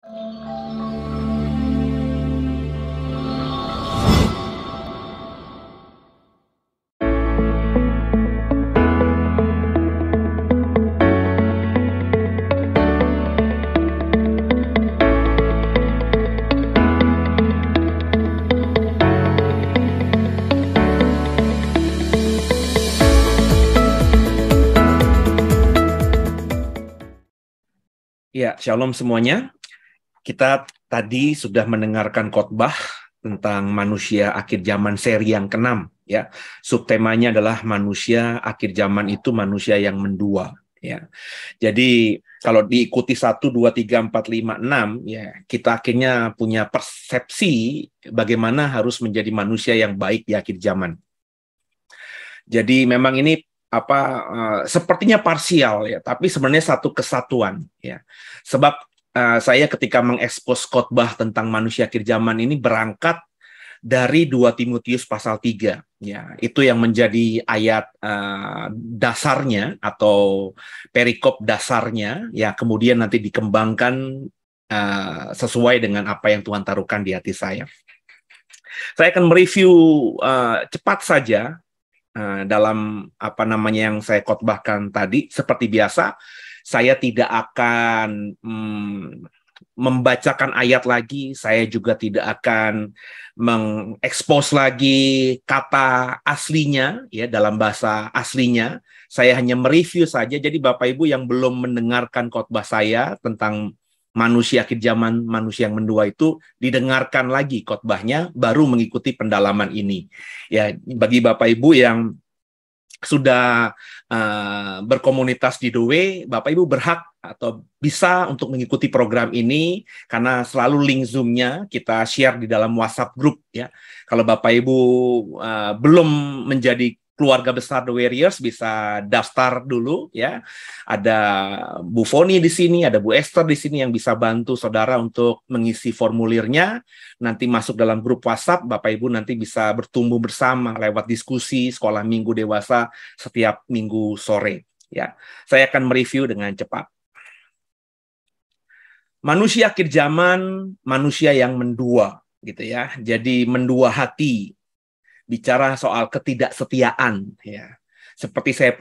Ya, shalom semuanya. Kita tadi sudah mendengarkan khotbah tentang manusia akhir zaman seri yang ke-6 ya. Subtemanya adalah manusia akhir zaman itu manusia yang mendua ya. Jadi kalau diikuti 1 2 3 4 5 6 ya, kita akhirnya punya persepsi bagaimana harus menjadi manusia yang baik di akhir zaman. Jadi memang ini sepertinya parsial ya, tapi sebenarnya satu kesatuan ya. Sebab saya ketika mengekspos khotbah tentang manusia akhir zaman ini berangkat dari 2 Timotius pasal 3 ya. Itu yang menjadi ayat dasarnya atau perikop dasarnya ya, kemudian nanti dikembangkan sesuai dengan apa yang Tuhan taruhkan di hati saya. Saya akan mereview cepat saja dalam yang saya khotbahkan tadi. Seperti biasa, saya tidak akan membacakan ayat lagi, saya juga tidak akan mengekspos lagi kata aslinya ya, dalam bahasa aslinya. Saya hanya mereview saja. Jadi Bapak Ibu yang belum mendengarkan khotbah saya tentang manusia akhir zaman, manusia yang mendua itu, didengarkan lagi khotbahnya, baru mengikuti pendalaman ini. Ya, bagi Bapak Ibu yang sudah berkomunitas di The Way, Bapak Ibu berhak atau bisa untuk mengikuti program ini karena selalu link Zoom-nya kita share di dalam WhatsApp group ya. Kalau Bapak Ibu belum menjadi keluarga besar The Warriors, bisa daftar dulu ya. Ada Bu Foni di sini, ada Bu Esther di sini yang bisa bantu saudara untuk mengisi formulirnya. Nanti masuk dalam grup WhatsApp, Bapak Ibu nanti bisa bertumbuh bersama lewat diskusi sekolah minggu dewasa setiap minggu sore ya. Saya akan mereview dengan cepat. Manusia akhir zaman, manusia yang mendua gitu ya. Jadi mendua hati, bicara soal ketidaksetiaan ya. Seperti saya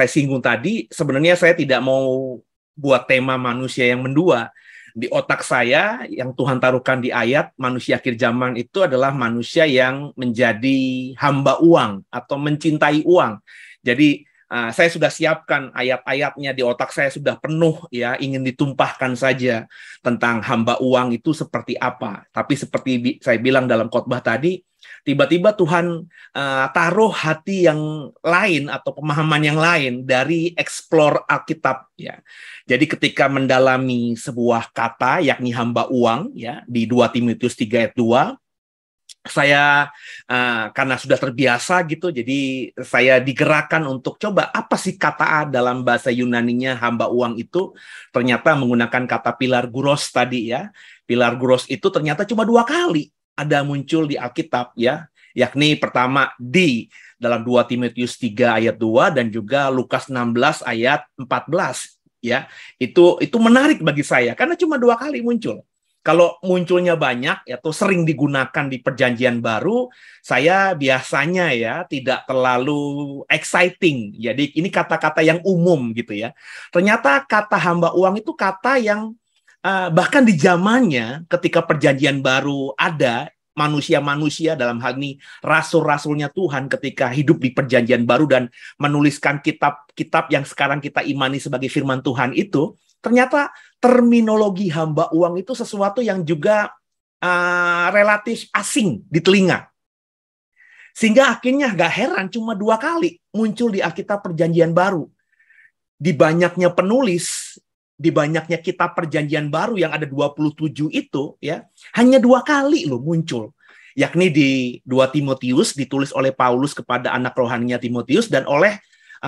singgung tadi, sebenarnya saya tidak mau buat tema manusia yang mendua. Di otak saya yang Tuhan taruhkan di ayat manusia akhir zaman itu adalah manusia yang menjadi hamba uang atau mencintai uang. Jadi saya sudah siapkan ayat-ayatnya di otak saya, sudah penuh ya, ingin ditumpahkan saja tentang hamba uang itu seperti apa. Tapi seperti saya bilang dalam khotbah tadi, tiba-tiba Tuhan taruh hati yang lain atau pemahaman yang lain dari explore Alkitab ya. Jadi ketika mendalami sebuah kata yakni hamba uang ya di 2 Timotius 3 ayat 2, saya karena sudah terbiasa gitu, jadi saya digerakkan untuk coba apa sih kata dalam bahasa Yunaninya hamba uang itu. Ternyata menggunakan kata pilarguros tadi ya. Pilarguros itu ternyata cuma 2 kali ada muncul di Alkitab ya, yakni pertama di dalam 2 Timotius 3 ayat 2 dan juga Lukas 16 ayat 14 ya. Itu menarik bagi saya karena cuma 2 kali muncul. Kalau munculnya banyak atau sering digunakan di Perjanjian Baru, saya biasanya ya tidak terlalu exciting. Jadi ini kata-kata yang umum gitu ya. Ternyata kata hamba uang itu kata yang bahkan di zamannya ketika Perjanjian Baru ada manusia-manusia, dalam hal ini rasul-rasulnya Tuhan ketika hidup di Perjanjian Baru dan menuliskan kitab-kitab yang sekarang kita imani sebagai firman Tuhan itu, ternyata terminologi hamba uang itu sesuatu yang juga relatif asing di telinga. Sehingga akhirnya gak heran cuma 2 kali muncul di Alkitab Perjanjian Baru. Di banyaknya penulis, di banyaknya kitab Perjanjian Baru yang ada 27 itu ya, hanya 2 kali loh muncul. Yakni di 2 Timotius ditulis oleh Paulus kepada anak rohaninya Timotius dan oleh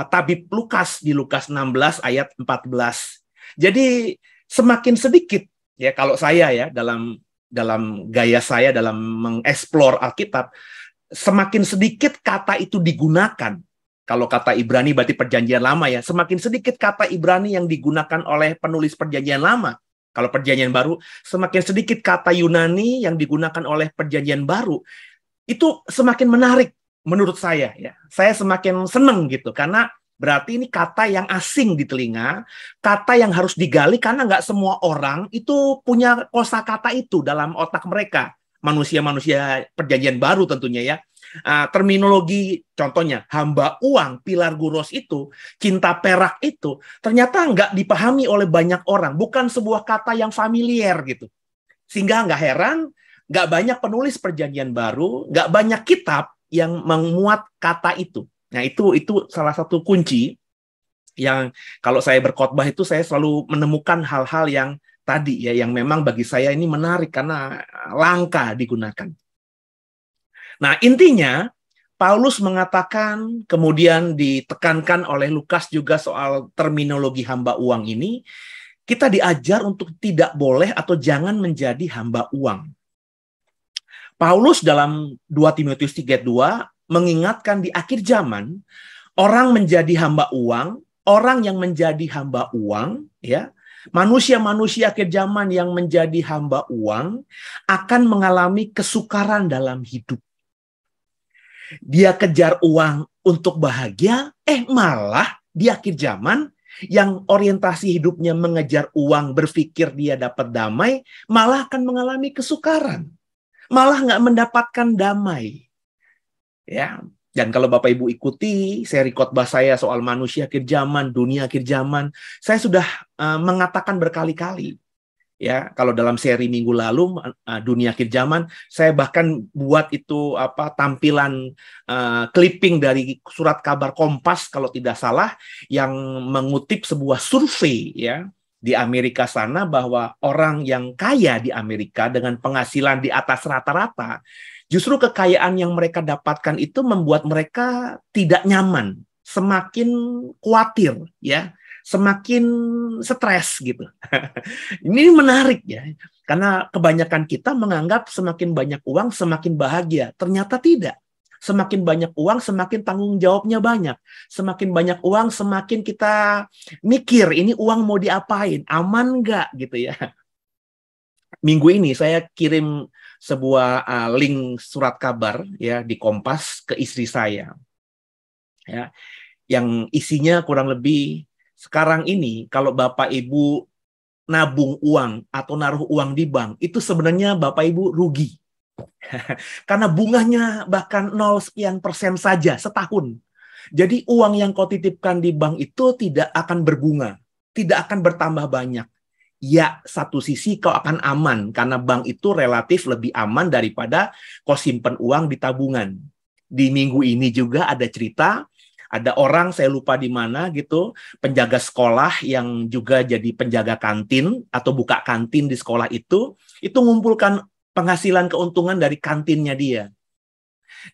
tabib Lukas di Lukas 16 ayat 14. Jadi semakin sedikit ya kalau saya ya dalam gaya saya dalam mengeksplor Alkitab, semakin sedikit kata itu digunakan. Kalau kata Ibrani berarti Perjanjian Lama ya, semakin sedikit kata Ibrani yang digunakan oleh penulis Perjanjian Lama. Kalau Perjanjian Baru, semakin sedikit kata Yunani yang digunakan oleh Perjanjian Baru, itu semakin menarik menurut saya. Ya, saya semakin seneng gitu karena berarti ini kata yang asing di telinga, kata yang harus digali karena nggak semua orang itu punya kosakata itu dalam otak mereka. Manusia-manusia Perjanjian Baru tentunya ya. Terminologi contohnya hamba uang, Pilarguros itu, cinta perak itu ternyata nggak dipahami oleh banyak orang, bukan sebuah kata yang familiar gitu. Sehingga nggak heran, nggak banyak penulis Perjanjian Baru, nggak banyak kitab yang memuat kata itu. Nah, itu salah satu kunci yang kalau saya berkhotbah itu saya selalu menemukan hal-hal yang tadi ya, yang memang bagi saya ini menarik karena langka digunakan. Nah, intinya Paulus mengatakan, kemudian ditekankan oleh Lukas juga soal terminologi hamba uang ini, kita diajar untuk tidak boleh atau jangan menjadi hamba uang. Paulus dalam 2 Timotius 3:2 mengingatkan di akhir zaman, orang menjadi hamba uang, orang yang menjadi hamba uang, ya, manusia-manusia akhir zaman yang menjadi hamba uang akan mengalami kesukaran dalam hidup. Dia kejar uang untuk bahagia, malah di akhir zaman yang orientasi hidupnya mengejar uang, berpikir dia dapat damai, malah akan mengalami kesukaran, malah nggak mendapatkan damai. Ya, dan kalau Bapak Ibu ikuti seri khotbah saya soal manusia akhir zaman, dunia akhir zaman, saya sudah mengatakan berkali-kali. Ya, kalau dalam seri minggu lalu dunia akhir zaman, saya bahkan buat itu tampilan clipping dari surat kabar Kompas kalau tidak salah yang mengutip sebuah survei ya di Amerika sana bahwa orang yang kaya di Amerika dengan penghasilan di atas rata-rata, justru kekayaan yang mereka dapatkan itu membuat mereka tidak nyaman, semakin khawatir ya, semakin stres gitu. Ini menarik ya, karena kebanyakan kita menganggap semakin banyak uang semakin bahagia. Ternyata tidak. Semakin banyak uang semakin tanggung jawabnya banyak. Semakin banyak uang semakin kita mikir ini uang mau diapain, aman nggak gitu ya. Minggu ini saya kirim sebuah link surat kabar ya di Kompas ke istri saya. Ya, yang isinya kurang lebih sekarang ini kalau Bapak Ibu nabung uang atau naruh uang di bank, itu sebenarnya Bapak Ibu rugi. Karena bunganya bahkan 0 sekian persen saja setahun. Jadi uang yang kau titipkan di bank itu tidak akan berbunga, tidak akan bertambah banyak. Ya, satu sisi kau akan aman, karena bank itu relatif lebih aman daripada kau simpen uang di tabungan. Di minggu ini juga ada cerita, ada orang, saya lupa di mana gitu, penjaga sekolah yang juga jadi penjaga kantin atau buka kantin di sekolah itu ngumpulkan penghasilan keuntungan dari kantinnya dia.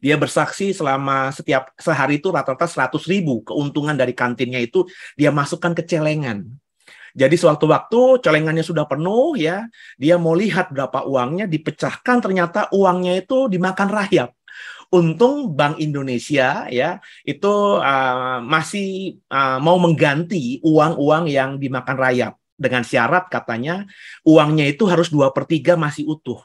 Dia bersaksi selama setiap sehari itu rata-rata 100.000 keuntungan dari kantinnya itu dia masukkan ke celengan. Jadi sewaktu-waktu celengannya sudah penuh ya, dia mau lihat berapa uangnya, dipecahkan ternyata uangnya itu dimakan rayap. Untung Bank Indonesia ya itu masih mau mengganti uang-uang yang dimakan rayap dengan syarat katanya uangnya itu harus 2/3 masih utuh.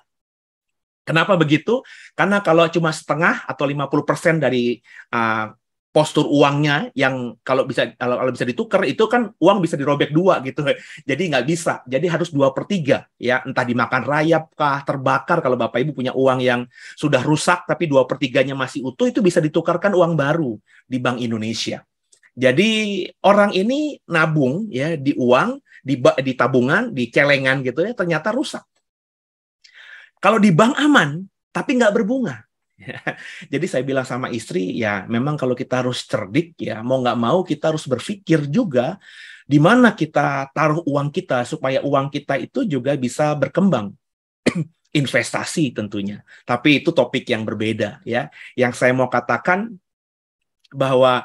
Kenapa begitu? Karena kalau cuma setengah atau 50% dari postur uangnya yang kalau bisa ditukar itu kan uang bisa dirobek 2 gitu. Jadi nggak bisa. Jadi harus 2/3 ya, entah dimakan rayap kah, terbakar. Kalau Bapak Ibu punya uang yang sudah rusak tapi 2/3-nya masih utuh, itu bisa ditukarkan uang baru di Bank Indonesia. Jadi orang ini nabung ya di uang, di tabungan, di celengan gitu ya, ternyata rusak. Kalau di bank aman, tapi nggak berbunga. Jadi saya bilang sama istri, ya memang kalau kita harus cerdik ya, mau nggak mau kita harus berpikir juga di mana kita taruh uang kita supaya uang kita itu juga bisa berkembang. Investasi tentunya. Tapi itu topik yang berbeda ya. Yang saya mau katakan bahwa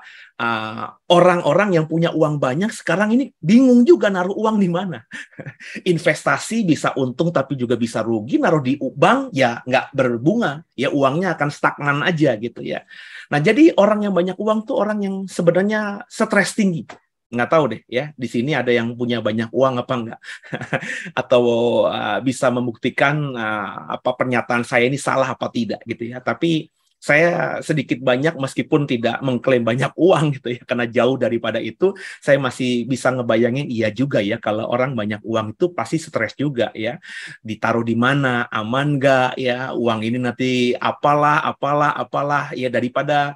orang-orang yang punya uang banyak sekarang ini bingung juga naruh uang di mana. Investasi bisa untung tapi juga bisa rugi, naruh di bank ya nggak berbunga, ya uangnya akan stagnan aja gitu ya. Nah jadi orang yang banyak uang tuh orang yang sebenarnya stres tinggi, nggak tahu deh ya, di sini ada yang punya banyak uang apa enggak, atau bisa membuktikan apa pernyataan saya ini salah apa tidak gitu ya. Tapi saya sedikit banyak meskipun tidak mengklaim banyak uang gitu ya, karena jauh daripada itu, saya masih bisa ngebayangin iya juga ya, kalau orang banyak uang itu pasti stres juga ya, ditaruh di mana, aman nggak ya, uang ini nanti apalah ya, daripada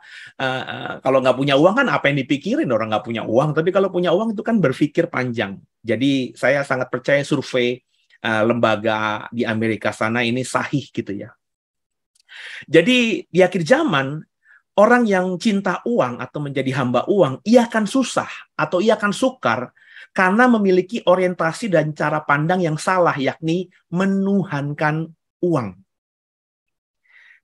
kalau nggak punya uang kan apa yang dipikirin orang nggak punya uang, tapi kalau punya uang itu kan berpikir panjang. Jadi saya sangat percaya survei lembaga di Amerika sana ini sahih gitu ya. Jadi di akhir zaman, orang yang cinta uang atau menjadi hamba uang, ia akan susah atau ia akan sukar karena memiliki orientasi dan cara pandang yang salah, yakni menuhankan uang.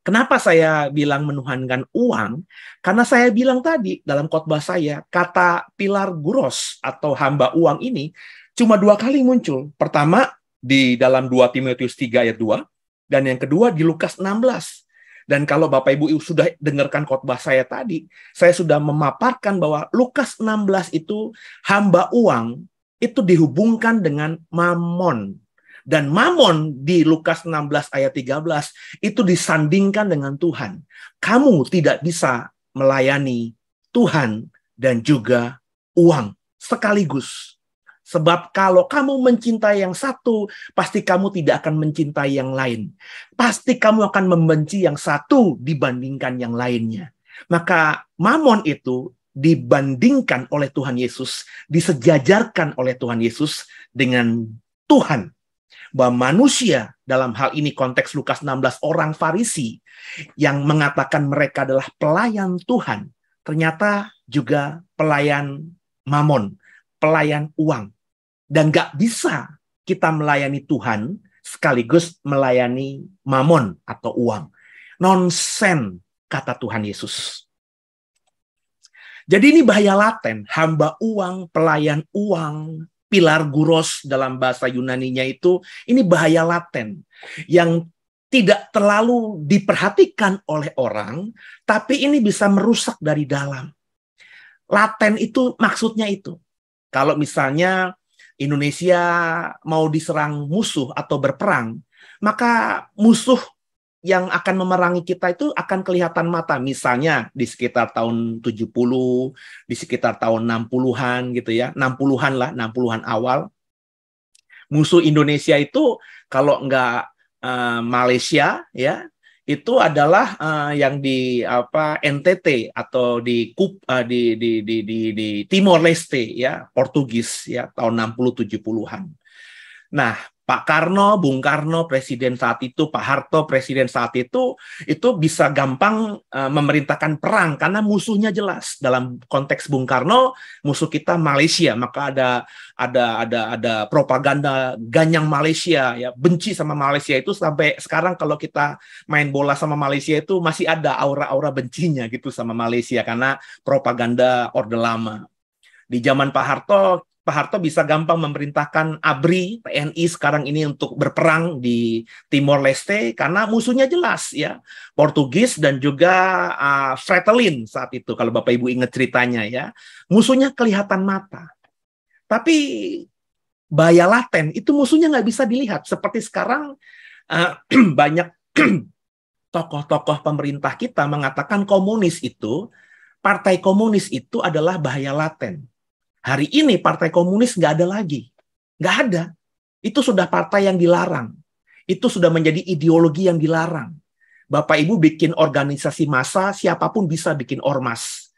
Kenapa saya bilang menuhankan uang? Karena saya bilang tadi dalam khotbah saya, kata pilar guros atau hamba uang ini cuma 2 kali muncul. Pertama di dalam 2 Timotius 3 ayat 2, dan yang kedua di Lukas 16. Dan kalau Bapak Ibu sudah dengarkan khotbah saya tadi, saya sudah memaparkan bahwa Lukas 16 itu hamba uang itu dihubungkan dengan mamon. Dan mamon di Lukas 16 ayat 13 itu disandingkan dengan Tuhan. Kamu tidak bisa melayani Tuhan dan juga uang sekaligus. Sebab kalau kamu mencintai yang satu, pasti kamu tidak akan mencintai yang lain. Pasti kamu akan membenci yang satu dibandingkan yang lainnya. Maka mamon itu dibandingkan oleh Tuhan Yesus, disejajarkan oleh Tuhan Yesus dengan Tuhan. Bahwa manusia, dalam hal ini konteks Lukas 16, orang Farisi yang mengatakan mereka adalah pelayan Tuhan, ternyata juga pelayan mamon, pelayan uang. Dan nggak bisa kita melayani Tuhan sekaligus melayani mamon atau uang. Nonsen, kata Tuhan Yesus. Jadi ini bahaya laten, hamba uang, pelayan uang, pilar guros dalam bahasa Yunaninya itu, ini bahaya laten yang tidak terlalu diperhatikan oleh orang, tapi ini bisa merusak dari dalam. Laten itu maksudnya itu. Kalau misalnya Indonesia mau diserang musuh atau berperang, maka musuh yang akan memerangi kita itu akan kelihatan mata. Misalnya di sekitar tahun 70, di sekitar tahun 60-an gitu ya. 60-an lah, 60-an awal. Musuh Indonesia itu kalau enggak Malaysia ya, itu adalah yang di NTT atau di Timor Leste ya, Portugis ya, tahun 60 70-an. Nah, Pak Karno, Bung Karno presiden saat itu, Pak Harto presiden saat itu bisa gampang memerintahkan perang karena musuhnya jelas. Dalam konteks Bung Karno, musuh kita Malaysia, maka ada propaganda ganyang Malaysia ya, benci sama Malaysia itu sampai sekarang kalau kita main bola sama Malaysia itu masih ada aura-aura bencinya gitu sama Malaysia karena propaganda Orde Lama. Di zaman Pak Harto bisa gampang memerintahkan ABRI, TNI sekarang ini untuk berperang di Timor Leste karena musuhnya jelas ya, Portugis dan juga Fretilin saat itu kalau Bapak Ibu ingat ceritanya ya, musuhnya kelihatan mata. Tapi bahaya laten itu musuhnya nggak bisa dilihat. Seperti sekarang banyak tokoh-tokoh pemerintah kita mengatakan partai komunis itu adalah bahaya laten. Hari ini partai komunis nggak ada lagi. Nggak ada. Itu sudah partai yang dilarang. Itu sudah menjadi ideologi yang dilarang. Bapak Ibu bikin organisasi massa, siapapun bisa bikin ormas.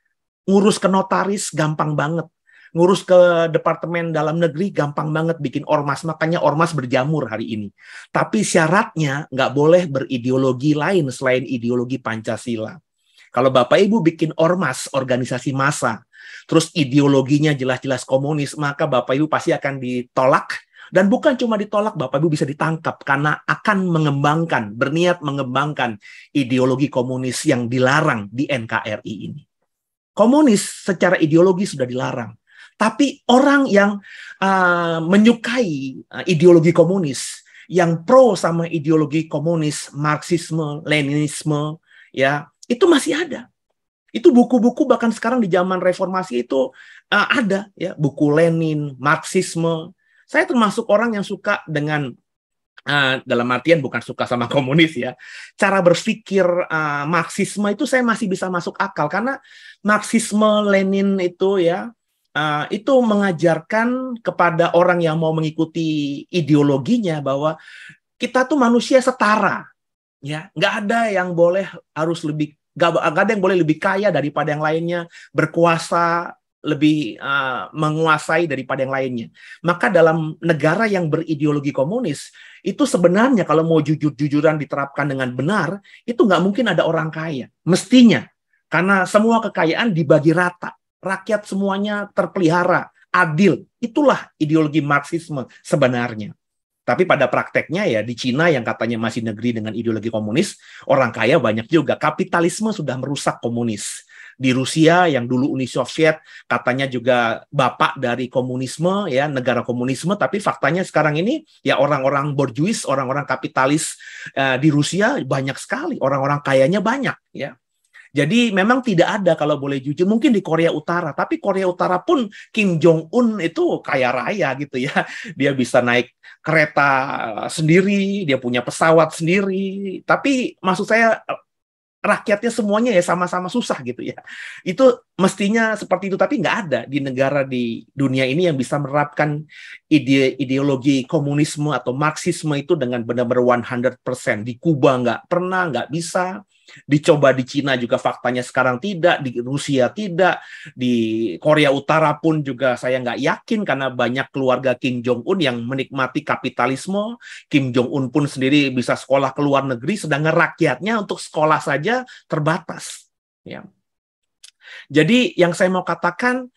Ngurus ke notaris gampang banget. Ngurus ke Departemen Dalam Negeri gampang banget bikin ormas. Makanya ormas berjamur hari ini. Tapi syaratnya nggak boleh berideologi lain selain ideologi Pancasila. Kalau Bapak Ibu bikin ormas, organisasi massa, terus ideologinya jelas-jelas komunis, maka Bapak Ibu pasti akan ditolak. Dan bukan cuma ditolak, Bapak Ibu bisa ditangkap karena akan berniat mengembangkan ideologi komunis yang dilarang di NKRI ini. Komunis secara ideologi sudah dilarang. Tapi orang yang menyukai ideologi komunis, yang pro sama ideologi komunis, Marxisme, Leninisme, ya itu masih ada. Itu buku-buku bahkan sekarang di zaman reformasi itu Ada ya buku Lenin, Marxisme. Saya termasuk orang yang suka dengan dalam artian bukan suka sama komunis ya. Cara berpikir Marxisme itu saya masih bisa masuk akal karena Marxisme Lenin itu ya itu mengajarkan kepada orang yang mau mengikuti ideologinya bahwa kita tuh manusia setara, ya nggak ada yang boleh harus lebih nggak ada yang boleh lebih kaya daripada yang lainnya, berkuasa lebih menguasai daripada yang lainnya. Maka dalam negara yang berideologi komunis itu sebenarnya kalau mau jujur-jujuran diterapkan dengan benar itu nggak mungkin ada orang kaya, mestinya karena semua kekayaan dibagi rata, rakyat semuanya terpelihara, adil. Itulah ideologi Marxisme sebenarnya. Tapi pada prakteknya ya di Cina yang katanya masih negeri dengan ideologi komunis, orang kaya banyak juga. Kapitalisme sudah merusak komunis. Di Rusia yang dulu Uni Soviet katanya juga bapak dari komunisme ya, negara komunisme, tapi faktanya sekarang ini ya orang-orang borjuis, orang-orang kapitalis di Rusia banyak sekali, orang-orang kayanya banyak ya. Jadi memang tidak ada kalau boleh jujur, mungkin di Korea Utara, tapi Korea Utara pun Kim Jong Un itu kaya raya gitu ya. Dia bisa naik kereta sendiri, dia punya pesawat sendiri. Tapi maksud saya rakyatnya semuanya ya sama-sama susah gitu ya. Itu mestinya seperti itu, tapi nggak ada di negara di dunia ini yang bisa menerapkan ideologi komunisme atau Marxisme itu dengan benar-benar 100%. Di Kuba nggak pernah, nggak bisa. Dicoba di Cina juga faktanya sekarang tidak, di Rusia tidak, di Korea Utara pun juga saya nggak yakin karena banyak keluarga Kim Jong Un yang menikmati kapitalisme. Kim Jong Un pun sendiri bisa sekolah ke luar negeri, sedangkan rakyatnya untuk sekolah saja terbatas. Ya. Jadi yang saya mau katakan,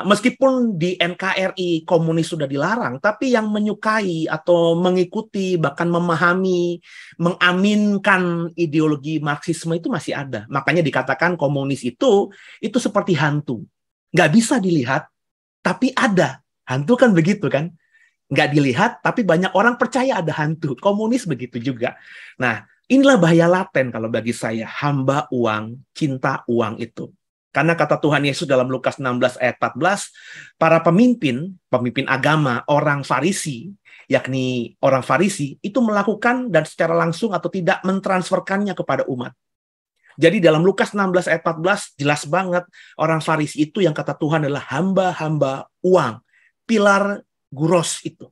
meskipun di NKRI komunis sudah dilarang, tapi yang menyukai atau mengikuti, bahkan memahami, mengaminkan ideologi Marxisme itu masih ada. Makanya dikatakan komunis itu seperti hantu. Nggak bisa dilihat, tapi ada. Hantu kan begitu kan? Nggak dilihat, tapi banyak orang percaya ada hantu. Komunis begitu juga. Nah, inilah bahaya laten kalau bagi saya, hamba uang, cinta uang itu. Karena kata Tuhan Yesus dalam Lukas 16 ayat 14, para pemimpin agama, orang Farisi, yakni orang Farisi, itu melakukan dan secara langsung atau tidak mentransferkannya kepada umat. Jadi dalam Lukas 16 ayat 14, jelas banget orang Farisi itu yang kata Tuhan adalah hamba-hamba uang, pilar guros itu.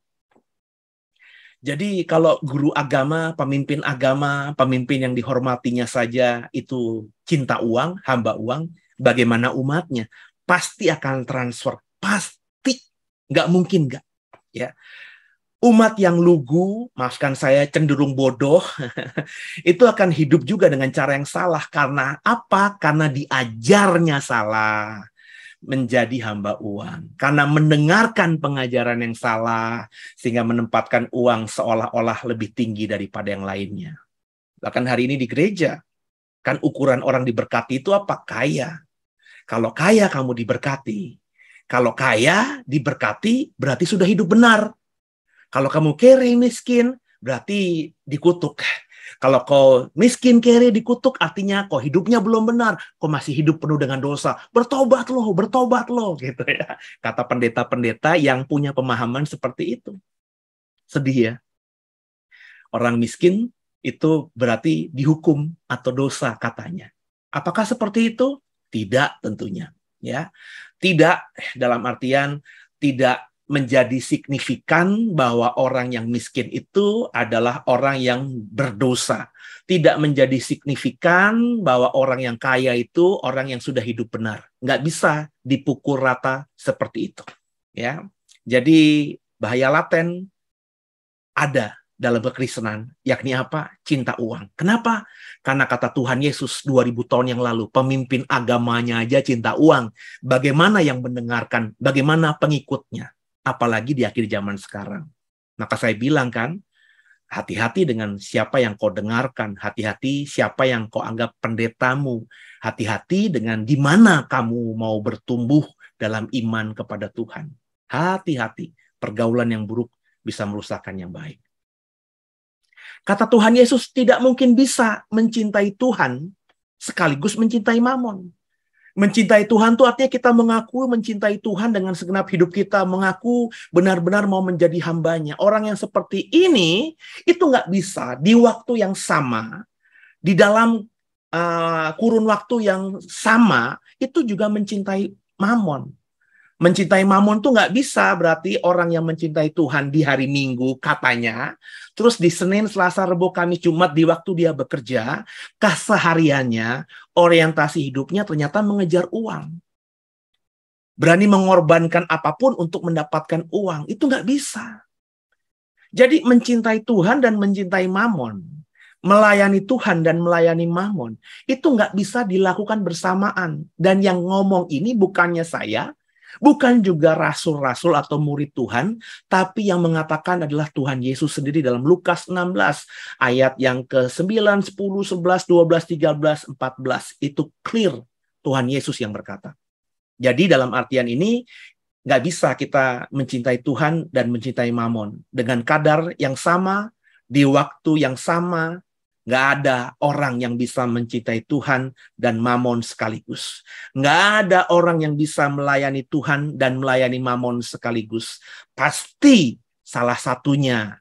Jadi kalau guru agama, pemimpin yang dihormatinya saja itu cinta uang, hamba uang, bagaimana umatnya? Pasti akan transfer, pasti. Nggak mungkin nggak. Ya. Umat yang lugu, maafkan saya cenderung bodoh, itu akan hidup juga dengan cara yang salah. Karena apa? Karena diajarnya salah. Menjadi hamba uang. Karena mendengarkan pengajaran yang salah, sehingga menempatkan uang seolah-olah lebih tinggi daripada yang lainnya. Bahkan hari ini di gereja, kan ukuran orang diberkati itu apa? Kaya. Kalau kaya kamu diberkati. Kalau kaya diberkati berarti sudah hidup benar. Kalau kamu kere miskin berarti dikutuk. Kalau kau miskin kere dikutuk artinya kau hidupnya belum benar. Kau masih hidup penuh dengan dosa. Bertobat loh gitu ya. Kata pendeta-pendeta yang punya pemahaman seperti itu. Sedih ya. Orang miskin itu berarti dihukum atau dosa katanya. Apakah seperti itu? Tidak tentunya, ya. Tidak dalam artian tidak menjadi signifikan bahwa orang yang miskin itu adalah orang yang berdosa. Tidak menjadi signifikan bahwa orang yang kaya itu orang yang sudah hidup benar. Nggak bisa dipukul rata seperti itu, ya. Jadi bahaya laten ada dalam kekristenan, yakni apa? Cinta uang. Kenapa? Karena kata Tuhan Yesus 2000 tahun yang lalu, pemimpin agamanya aja cinta uang. Bagaimana yang mendengarkan? Bagaimana pengikutnya? Apalagi di akhir zaman sekarang. Maka saya bilang kan, hati-hati dengan siapa yang kau dengarkan. Hati-hati siapa yang kau anggap pendetamu. Hati-hati dengan di mana kamu mau bertumbuh dalam iman kepada Tuhan. Hati-hati. Pergaulan yang buruk bisa merusakkan yang baik. Kata Tuhan Yesus tidak mungkin bisa mencintai Tuhan sekaligus mencintai mamon. Mencintai Tuhan itu artinya kita mengaku mencintai Tuhan dengan segenap hidup kita, mengaku benar-benar mau menjadi hambanya. Orang yang seperti ini itu nggak bisa di waktu yang sama, di dalam kurun waktu yang sama, itu juga mencintai Mamon. Mencintai Mamon tuh nggak bisa berarti orang yang mencintai Tuhan di hari Minggu katanya, terus di Senin, Selasa, Rabu, Kamis, Jumat di waktu dia bekerja, kesehariannya, orientasi hidupnya ternyata mengejar uang. Berani mengorbankan apapun untuk mendapatkan uang, itu nggak bisa. Jadi mencintai Tuhan dan mencintai Mamon, melayani Tuhan dan melayani Mamon, itu nggak bisa dilakukan bersamaan. Dan yang ngomong ini bukannya saya, bukan juga rasul-rasul atau murid Tuhan, tapi yang mengatakan adalah Tuhan Yesus sendiri dalam Lukas 16, ayat yang ke-9, 10, 11, 12, 13, 14. Itu clear Tuhan Yesus yang berkata. Jadi dalam artian ini, nggak bisa kita mencintai Tuhan dan mencintai Mamon. Dengan kadar yang sama, di waktu yang sama, nggak ada orang yang bisa mencintai Tuhan dan Mamon sekaligus. Nggak ada orang yang bisa melayani Tuhan dan melayani Mamon sekaligus. Pasti salah satunya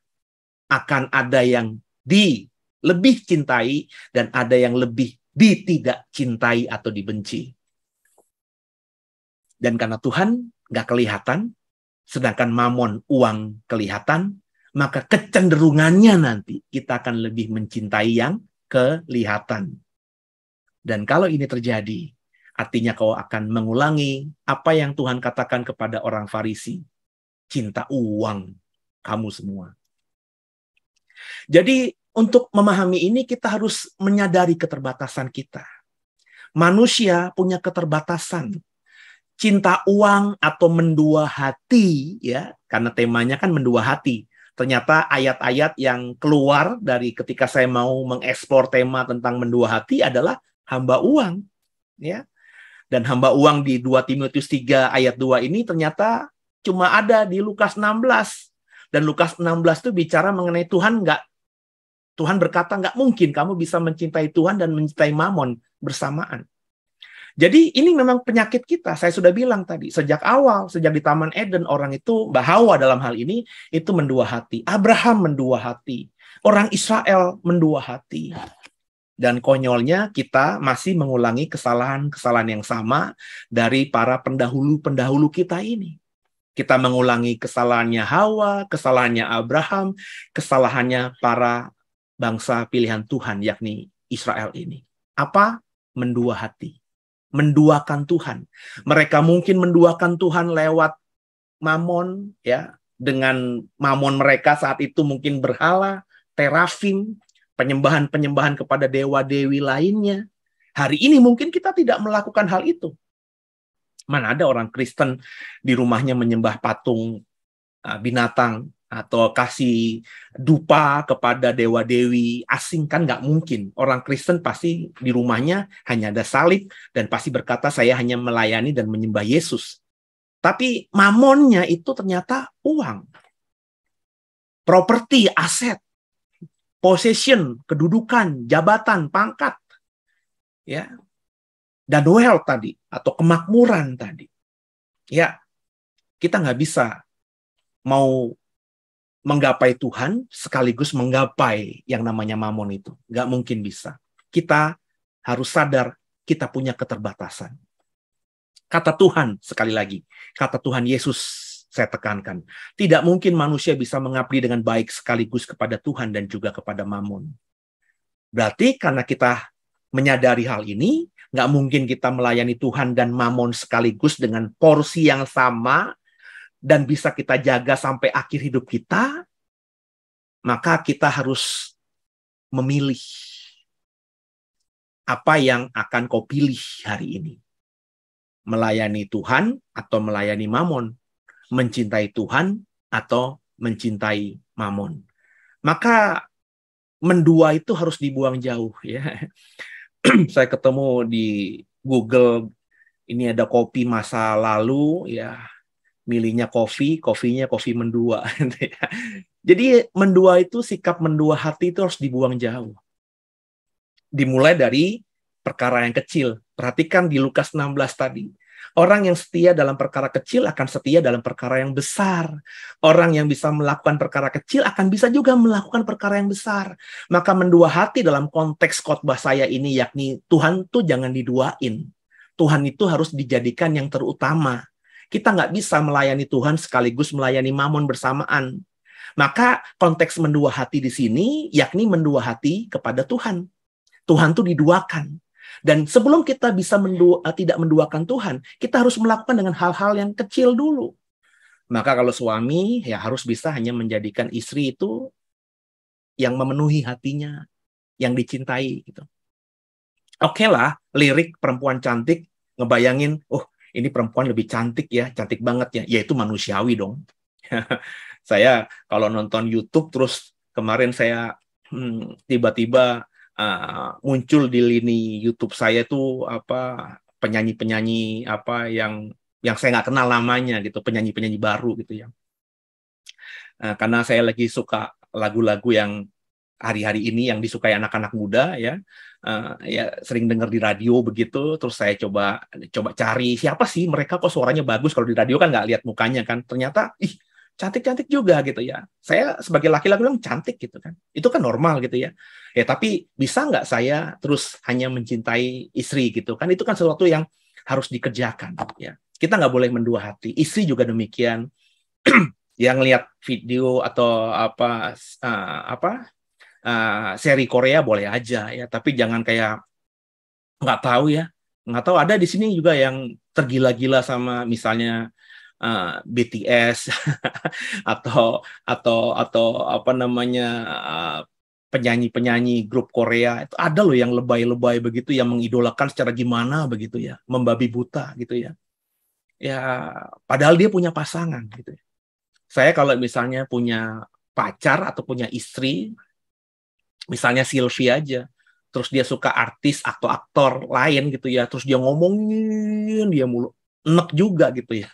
akan ada yang lebih cintai dan ada yang lebih tidak cintai atau dibenci. Dan karena Tuhan nggak kelihatan, sedangkan Mamon uang kelihatan, maka kecenderungannya nanti kita akan lebih mencintai yang kelihatan. Dan kalau ini terjadi, artinya kau akan mengulangi apa yang Tuhan katakan kepada orang Farisi. Cinta uang kamu semua. Jadi untuk memahami ini kita harus menyadari keterbatasan kita. Manusia punya keterbatasan. Cinta uang atau mendua hati, ya, karena temanya kan mendua hati. Ternyata ayat-ayat yang keluar dari ketika saya mau mengeksplor tema tentang mendua hati adalah hamba uang, ya. Dan hamba uang di 2 Timotius 3 ayat 2 ini ternyata cuma ada di Lukas 16. Dan Lukas 16 itu bicara mengenai Tuhan berkata nggak mungkin kamu bisa mencintai Tuhan dan mencintai Mamon bersamaan. Jadi ini memang penyakit kita. Saya sudah bilang tadi, sejak awal, sejak di Taman Eden, orang itu, Hawa dalam hal ini, itu mendua hati. Abraham mendua hati. Orang Israel mendua hati. Dan konyolnya kita masih mengulangi kesalahan-kesalahan yang sama dari para pendahulu-pendahulu kita ini. Kita mengulangi kesalahannya Hawa, kesalahannya Abraham, kesalahannya para bangsa pilihan Tuhan, yakni Israel ini. Apa? Mendua hati. Menduakan Tuhan. Mereka mungkin menduakan Tuhan lewat Mamon, ya, dengan Mamon mereka saat itu mungkin berhala, terafim, penyembahan-penyembahan kepada dewa-dewi lainnya. Hari ini mungkin kita tidak melakukan hal itu. Mana ada orang Kristen di rumahnya menyembah patung binatang atau kasih dupa kepada dewa-dewi asing, kan nggak mungkin. Orang Kristen pasti di rumahnya hanya ada salib dan pasti berkata saya hanya melayani dan menyembah Yesus. Tapi mamonnya itu ternyata uang, properti, aset, possession, kedudukan, jabatan, pangkat, ya, dan wealth tadi atau kemakmuran tadi. Ya, kita nggak bisa mau menggapai Tuhan sekaligus menggapai yang namanya mamon itu. Nggak mungkin bisa. Kita harus sadar kita punya keterbatasan. Kata Tuhan, sekali lagi, kata Tuhan Yesus, saya tekankan, tidak mungkin manusia bisa mengabdi dengan baik sekaligus kepada Tuhan dan juga kepada mamon. Berarti karena kita menyadari hal ini, nggak mungkin kita melayani Tuhan dan mamon sekaligus dengan porsi yang sama, dan bisa kita jaga sampai akhir hidup kita, maka kita harus memilih apa yang akan kau pilih hari ini. Melayani Tuhan atau melayani mamon, mencintai Tuhan atau mencintai mamon. Maka mendua itu harus dibuang jauh, ya. Saya ketemu di Google, ini ada kopi masa lalu, ya. Milihnya kopinya kopi mendua. Jadi mendua itu, sikap mendua hati itu harus dibuang jauh. Dimulai dari perkara yang kecil. Perhatikan di Lukas 16 tadi. Orang yang setia dalam perkara kecil akan setia dalam perkara yang besar. Orang yang bisa melakukan perkara kecil akan bisa juga melakukan perkara yang besar. Maka mendua hati dalam konteks khotbah saya ini, yakni Tuhan tuh jangan diduain. Tuhan itu harus dijadikan yang terutama. Kita nggak bisa melayani Tuhan sekaligus melayani Mamon bersamaan. Maka konteks mendua hati di sini, yakni mendua hati kepada Tuhan. Tuhan tuh diduakan. Dan sebelum kita bisa tidak menduakan Tuhan, kita harus melakukan dengan hal-hal yang kecil dulu. Maka kalau suami ya harus bisa hanya menjadikan istri itu yang memenuhi hatinya, yang dicintai gitu. Oke lah, lirik perempuan cantik ngebayangin, oh ini perempuan lebih cantik ya, cantik banget ya. Ya itu manusiawi dong. Saya kalau nonton YouTube terus kemarin saya tiba-tiba muncul di lini YouTube saya tuh penyanyi-penyanyi yang saya nggak kenal namanya gitu, penyanyi-penyanyi baru gitu ya. Karena saya lagi suka lagu-lagu yang hari-hari ini yang disukai anak-anak muda ya, sering dengar di radio begitu, terus saya coba cari siapa sih mereka, kok suaranya bagus, kalau di radio kan nggak lihat mukanya kan, ternyata cantik-cantik juga gitu ya. Saya sebagai laki-laki bilang cantik gitu kan. Itu kan normal gitu ya. Ya tapi bisa nggak saya terus hanya mencintai istri gitu kan. Itu kan sesuatu yang harus dikerjakan ya. Kita nggak boleh mendua hati. Istri juga demikian. Yang lihat video atau seri Korea boleh aja ya. Tapi jangan kayak nggak tahu ya. Nggak tahu, ada di sini juga yang tergila-gila sama misalnya BTS atau penyanyi-penyanyi grup Korea. Itu ada loh yang lebay-lebay begitu, yang mengidolakan secara gimana begitu ya, membabi buta gitu ya. Ya padahal dia punya pasangan gitu ya. Saya kalau misalnya punya pacar atau punya istri, misalnya Sylvie aja, terus dia suka artis atau aktor lain gitu ya, terus dia ngomongin dia mulu, enek juga gitu ya.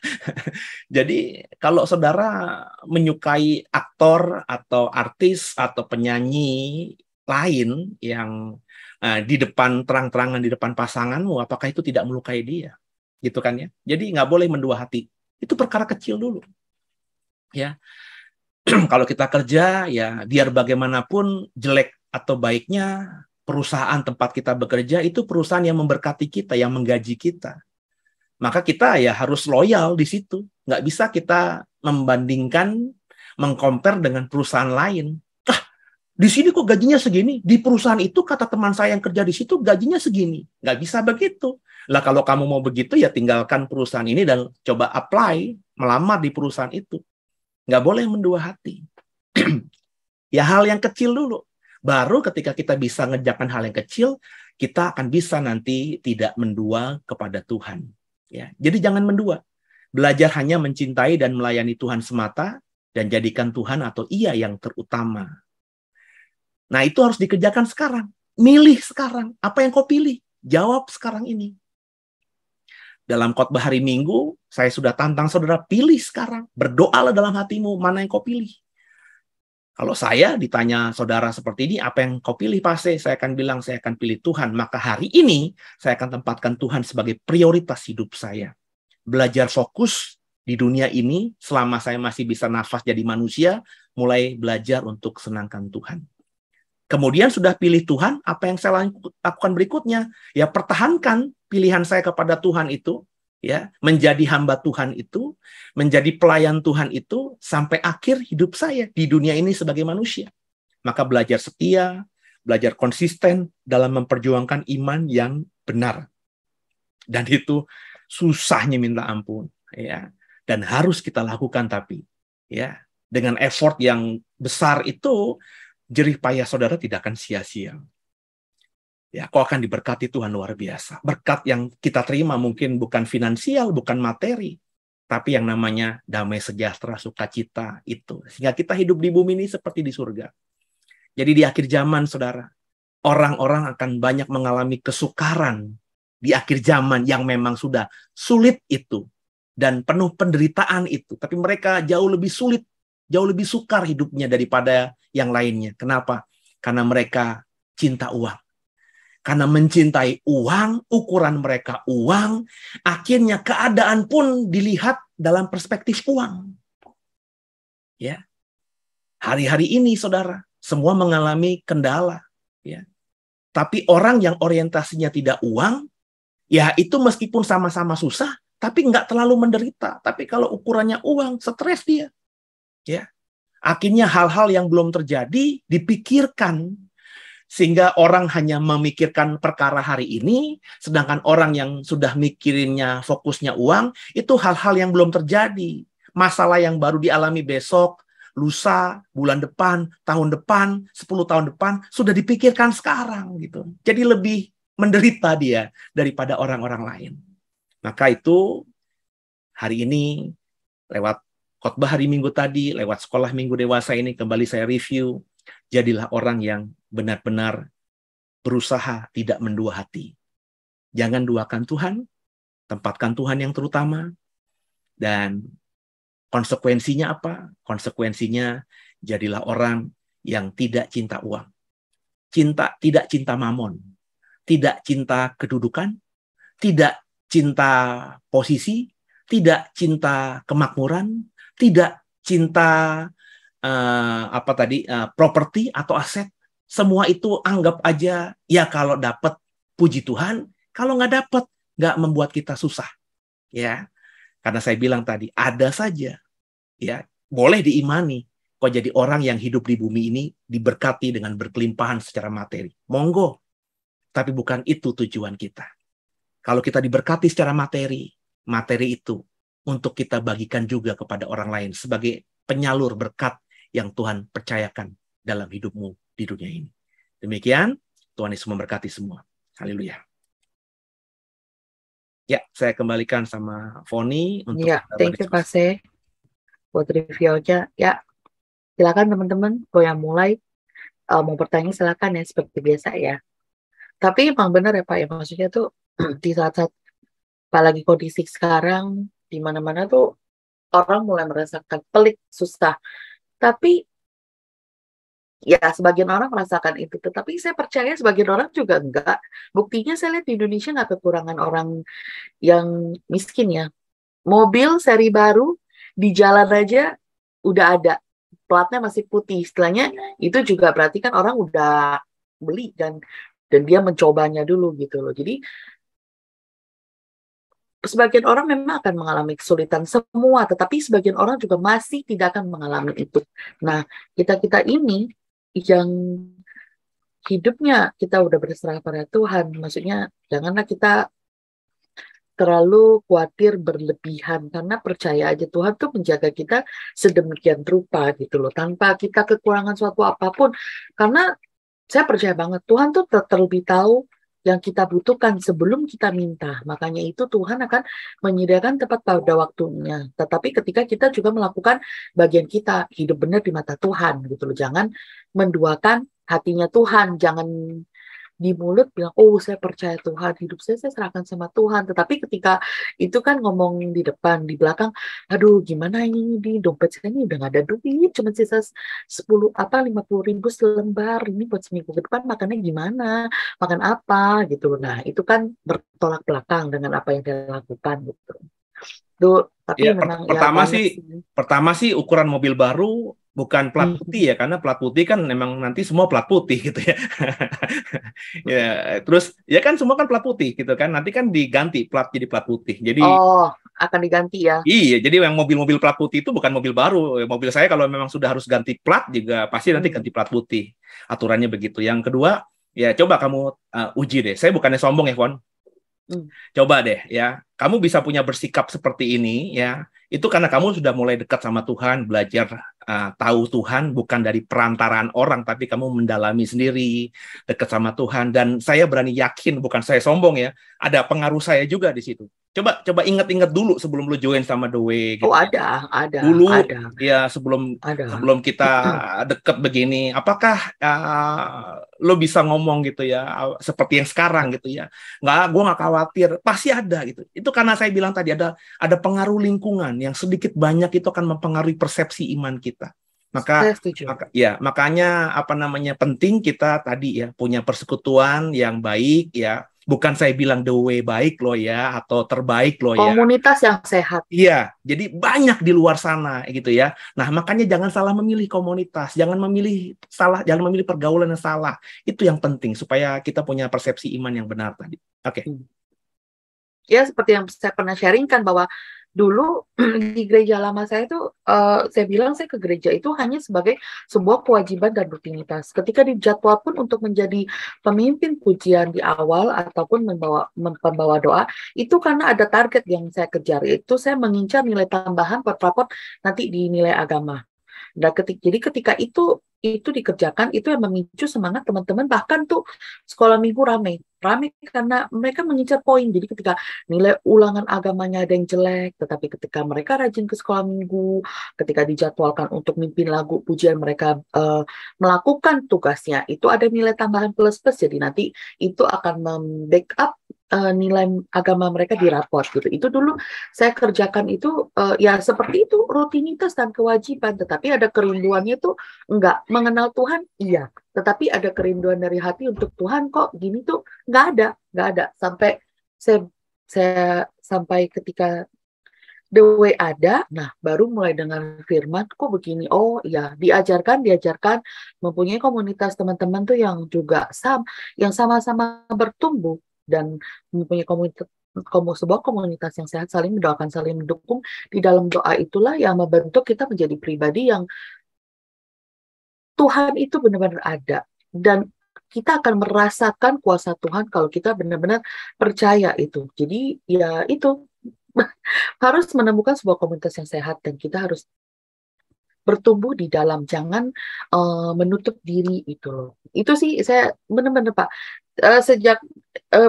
Jadi kalau saudara menyukai aktor atau artis atau penyanyi lain yang di depan terang-terangan di depan pasanganmu, apakah itu tidak melukai dia? Gitu kan ya. Jadi nggak boleh mendua hati. Itu perkara kecil dulu. Ya. Kalau kita kerja ya biar bagaimanapun jelek atau baiknya perusahaan tempat kita bekerja itu perusahaan yang memberkati kita, yang menggaji kita. Maka kita ya harus loyal di situ. Nggak bisa kita membandingkan, mengcompare dengan perusahaan lain. Di sini kok gajinya segini? Di perusahaan itu kata teman saya yang kerja di situ gajinya segini. Nggak bisa begitu. Lah kalau kamu mau begitu ya tinggalkan perusahaan ini dan coba apply, melamar di perusahaan itu. Nggak boleh mendua hati. Ya hal yang kecil dulu. Baru ketika kita bisa ngerjakan hal yang kecil, kita akan bisa nanti tidak mendua kepada Tuhan. Ya, jadi jangan mendua. Belajar hanya mencintai dan melayani Tuhan semata dan jadikan Tuhan atau Ia yang terutama. Nah, itu harus dikerjakan sekarang. Milih sekarang. Apa yang kau pilih? Jawab sekarang ini. Dalam khotbah hari Minggu, saya sudah tantang saudara, pilih sekarang. Berdoalah dalam hatimu, mana yang kau pilih. Kalau saya ditanya saudara seperti ini, apa yang kau pilih Pak? Saya akan bilang, saya akan pilih Tuhan. Maka hari ini, saya akan tempatkan Tuhan sebagai prioritas hidup saya. Belajar fokus di dunia ini, selama saya masih bisa nafas jadi manusia, mulai belajar untuk senangkan Tuhan. Kemudian sudah pilih Tuhan, apa yang saya lakukan berikutnya? Ya pertahankan pilihan saya kepada Tuhan itu, ya, menjadi hamba Tuhan itu, menjadi pelayan Tuhan itu sampai akhir hidup saya di dunia ini sebagai manusia. Maka belajar setia, belajar konsisten dalam memperjuangkan iman yang benar. Dan itu susahnya minta ampun, ya. Dan harus kita lakukan tapi, ya, dengan effort yang besar itu jerih payah saudara tidak akan sia-sia. Ya, kau akan diberkati Tuhan luar biasa. Berkat yang kita terima mungkin bukan finansial, bukan materi, tapi yang namanya damai sejahtera, sukacita itu. Sehingga kita hidup di bumi ini seperti di surga. Jadi di akhir zaman, saudara, orang-orang akan banyak mengalami kesukaran di akhir zaman yang memang sudah sulit itu dan penuh penderitaan itu. Tapi mereka jauh lebih sulit, jauh lebih sukar hidupnya daripada yang lainnya. Kenapa? Karena mereka cinta uang. Karena mencintai uang, ukuran mereka uang, akhirnya keadaan pun dilihat dalam perspektif uang. Ya. Hari-hari ini, saudara, semua mengalami kendala. Ya. Tapi orang yang orientasinya tidak uang, ya itu meskipun sama-sama susah, tapi nggak terlalu menderita. Tapi kalau ukurannya uang, stres dia. Ya. Akhirnya hal-hal yang belum terjadi dipikirkan. Sehingga orang hanya memikirkan perkara hari ini, sedangkan orang yang sudah mikirinnya fokusnya uang, itu hal-hal yang belum terjadi. Masalah yang baru dialami besok, lusa, bulan depan, tahun depan, 10 tahun depan, sudah dipikirkan sekarang. Gitu. Jadi lebih menderita dia daripada orang-orang lain. Maka itu hari ini, lewat khotbah hari Minggu tadi, lewat sekolah Minggu Dewasa ini, kembali saya review, jadilah orang yang benar-benar berusaha tidak mendua hati. Jangan duakan Tuhan, tempatkan Tuhan yang terutama, dan konsekuensinya apa? Konsekuensinya jadilah orang yang tidak cinta uang. Tidak cinta mamon, tidak cinta kedudukan, tidak cinta posisi, tidak cinta kemakmuran, tidak cinta properti atau aset. Semua itu anggap aja ya kalau dapat puji Tuhan, kalau nggak dapat nggak membuat kita susah. Ya, karena saya bilang tadi ada saja ya boleh diimani kok jadi orang yang hidup di bumi ini diberkati dengan berkelimpahan secara materi. Monggo. Tapi bukan itu tujuan kita. Kalau kita diberkati secara materi, materi itu untuk kita bagikan juga kepada orang lain sebagai penyalur berkat yang Tuhan percayakan dalam hidupmu di dunia ini. Demikian, Tuhan Yesus memberkati semua. Haleluya. Ya, saya kembalikan sama Foni untuk thank you Pak Se buat review-nya. Ya, silakan teman-teman, kalau yang mulai mau bertanya silakan ya seperti biasa ya. Tapi emang benar ya Pak ya, maksudnya tuh di saat-saat apalagi kondisi sekarang di mana-mana tuh orang mulai merasakan pelik, susah. Tapi ya sebagian orang merasakan itu, tetapi saya percaya sebagian orang juga enggak. Buktinya saya lihat di Indonesia nggak kekurangan orang yang miskin ya. Mobil seri baru di jalan aja udah ada, platnya masih putih. Istilahnya itu juga berarti kan orang udah beli dan dia mencobanya dulu gitu loh. Jadi sebagian orang memang akan mengalami kesulitan semua, tetapi sebagian orang juga masih tidak akan mengalami itu. Nah, kita ini yang hidupnya kita udah berserah pada Tuhan, maksudnya janganlah kita terlalu khawatir berlebihan, karena percaya aja Tuhan tuh menjaga kita sedemikian rupa gitu loh, tanpa kita kekurangan suatu apapun. Karena saya percaya banget Tuhan tuh terlebih tahu yang kita butuhkan sebelum kita minta. Makanya itu Tuhan akan menyediakan tepat pada waktunya. Tetapi ketika kita juga melakukan bagian kita, hidup benar di mata Tuhan gitu loh. Jangan menduakan hatinya Tuhan, jangan di mulut bilang, oh saya percaya Tuhan, hidup saya serahkan sama Tuhan. Tetapi ketika itu kan ngomong di depan, di belakang, aduh gimana ini di dompet saya ini udah gak ada duit, cuma sisa 50 ribu selembar, ini buat seminggu ke depan makannya gimana, makan apa gitu. Nah itu kan bertolak belakang dengan apa yang dia lakukan gitu. Tuh, tapi ya, memang pertama sih ukuran mobil baru bukan plat putih ya, karena plat putih kan memang nanti semua plat putih gitu ya. Ya, terus ya kan semua kan plat putih gitu kan, nanti kan diganti plat jadi plat putih. Jadi akan diganti ya. Iya, jadi yang mobil-mobil plat putih itu bukan mobil baru. Mobil saya kalau memang sudah harus ganti plat juga pasti nanti ganti plat putih. Aturannya begitu. Yang kedua, ya coba kamu uji deh. Saya bukannya sombong ya, Fon. Coba deh ya, kamu bisa punya bersikap seperti ini ya, itu karena kamu sudah mulai dekat sama Tuhan, belajar tahu Tuhan bukan dari perantaraan orang, tapi kamu mendalami sendiri, dekat sama Tuhan. Dan saya berani yakin, bukan saya sombong ya, ada pengaruh saya juga di situ. Coba ingat-ingat dulu sebelum lu join sama The Way gitu. Oh ada. Dulu ya sebelum kita deket begini, apakah lo bisa ngomong gitu ya seperti yang sekarang gitu ya? Gue nggak khawatir, pasti ada gitu. Itu karena saya bilang tadi ada pengaruh lingkungan yang sedikit banyak itu akan mempengaruhi persepsi iman kita. Maka, Saya setuju. makanya apa namanya penting kita tadi ya punya persekutuan yang baik ya. Bukan saya bilang the way baik loh ya atau terbaik loh ya. Komunitas yang sehat. Iya, jadi banyak di luar sana gitu ya. Nah, makanya jangan salah memilih komunitas, jangan memilih pergaulan yang salah. Itu yang penting supaya kita punya persepsi iman yang benar tadi. Oke. Ya seperti yang saya pernah sharingkan bahwa dulu di gereja lama saya itu saya bilang saya ke gereja itu hanya sebagai sebuah kewajiban dan rutinitas. Ketika dijadwal pun untuk menjadi pemimpin pujian di awal ataupun membawa doa itu karena ada target yang saya kejar, itu saya mengincar nilai tambahan buat rapot nanti di nilai agama. Dan jadi ketika itu dikerjakan, itu yang memicu semangat teman-teman, bahkan tuh sekolah minggu rame karena mereka mengincar poin. Jadi ketika nilai ulangan agamanya ada yang jelek, tetapi ketika mereka rajin ke sekolah minggu, ketika dijadwalkan untuk mimpin lagu pujian, mereka melakukan tugasnya, itu ada nilai tambahan plus-plus. Jadi nanti itu akan membackup nilai agama mereka di raport gitu. Itu dulu saya kerjakan itu ya seperti itu, rutinitas dan kewajiban, tetapi ada kerinduannya tuh enggak. Mengenal Tuhan iya, tetapi ada kerinduan dari hati untuk Tuhan kok gini tuh enggak ada sampai saya sampai ketika the way ada, nah baru mulai dengan firman kok begini. Oh iya, diajarkan mempunyai komunitas teman-teman tuh yang juga yang sama-sama bertumbuh dan mempunyai sebuah komunitas yang sehat, saling mendoakan, saling mendukung. Di dalam doa itulah yang membentuk kita menjadi pribadi yang Tuhan itu benar-benar ada, dan kita akan merasakan kuasa Tuhan kalau kita benar-benar percaya itu. Jadi ya itu harus menemukan sebuah komunitas yang sehat dan kita harus bertumbuh di dalam, jangan menutup diri itu loh. Itu sih saya benar-benar Pak, sejak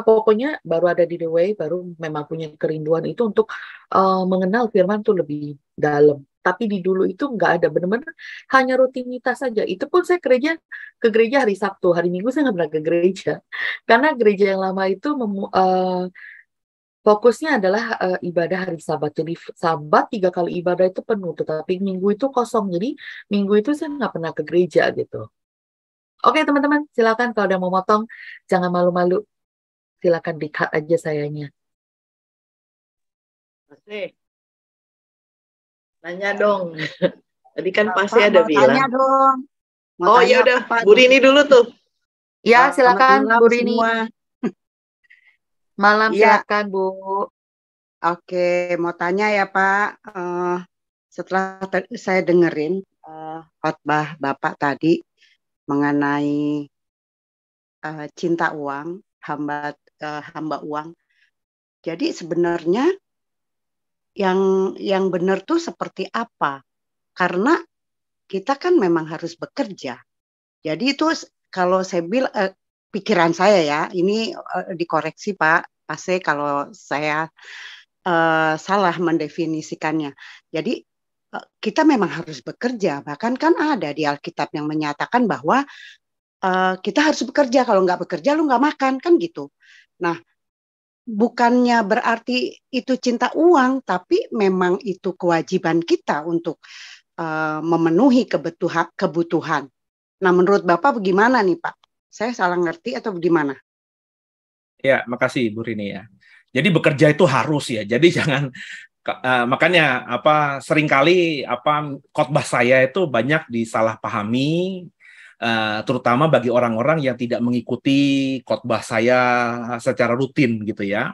pokoknya baru ada di The Way, baru memang punya kerinduan itu untuk mengenal firman tuh lebih dalam. Tapi di dulu itu nggak ada, benar-benar hanya rutinitas saja. Itu pun saya ke gereja hari Sabtu, hari Minggu saya nggak pernah ke gereja. Karena gereja yang lama itu fokusnya adalah ibadah hari Sabat. Jadi Sabat 3 kali ibadah itu penuh, tetapi Minggu itu kosong. Jadi Minggu itu saya nggak pernah ke gereja gitu. Oke teman-teman, silakan kalau ada mau motong, jangan malu-malu. Silakan di-cut aja sayanya. Oke. Tanya dong. Tadi kan Pak, pasti ada mau bilang. tanya dong. Oh ya udah, Bu Rini dulu tuh. Ya silakan Selamat Bu Rini. semua. Malam Iya. silakan Bu. Oke, mau tanya ya Pak. Setelah saya dengerin khotbah Bapak tadi mengenai cinta uang, hamba uang. Jadi sebenarnya yang benar tuh seperti apa? Karena kita kan memang harus bekerja. Jadi itu kalau saya bilang pikiran saya ya, ini dikoreksi Pak Pase kalau saya salah mendefinisikannya. Jadi kita memang harus bekerja. Bahkan kan ada di Alkitab yang menyatakan bahwa kita harus bekerja. Kalau nggak bekerja lu nggak makan, kan gitu. Nah, bukannya berarti itu cinta uang, tapi memang itu kewajiban kita untuk memenuhi kebutuhan. Nah, menurut Bapak bagaimana nih Pak? Saya salah ngerti atau bagaimana? Ya, makasih Bu Rini ya. Jadi bekerja itu harus ya. Jadi jangan makanya seringkali khotbah saya itu banyak disalahpahami, terutama bagi orang-orang yang tidak mengikuti khotbah saya secara rutin gitu ya.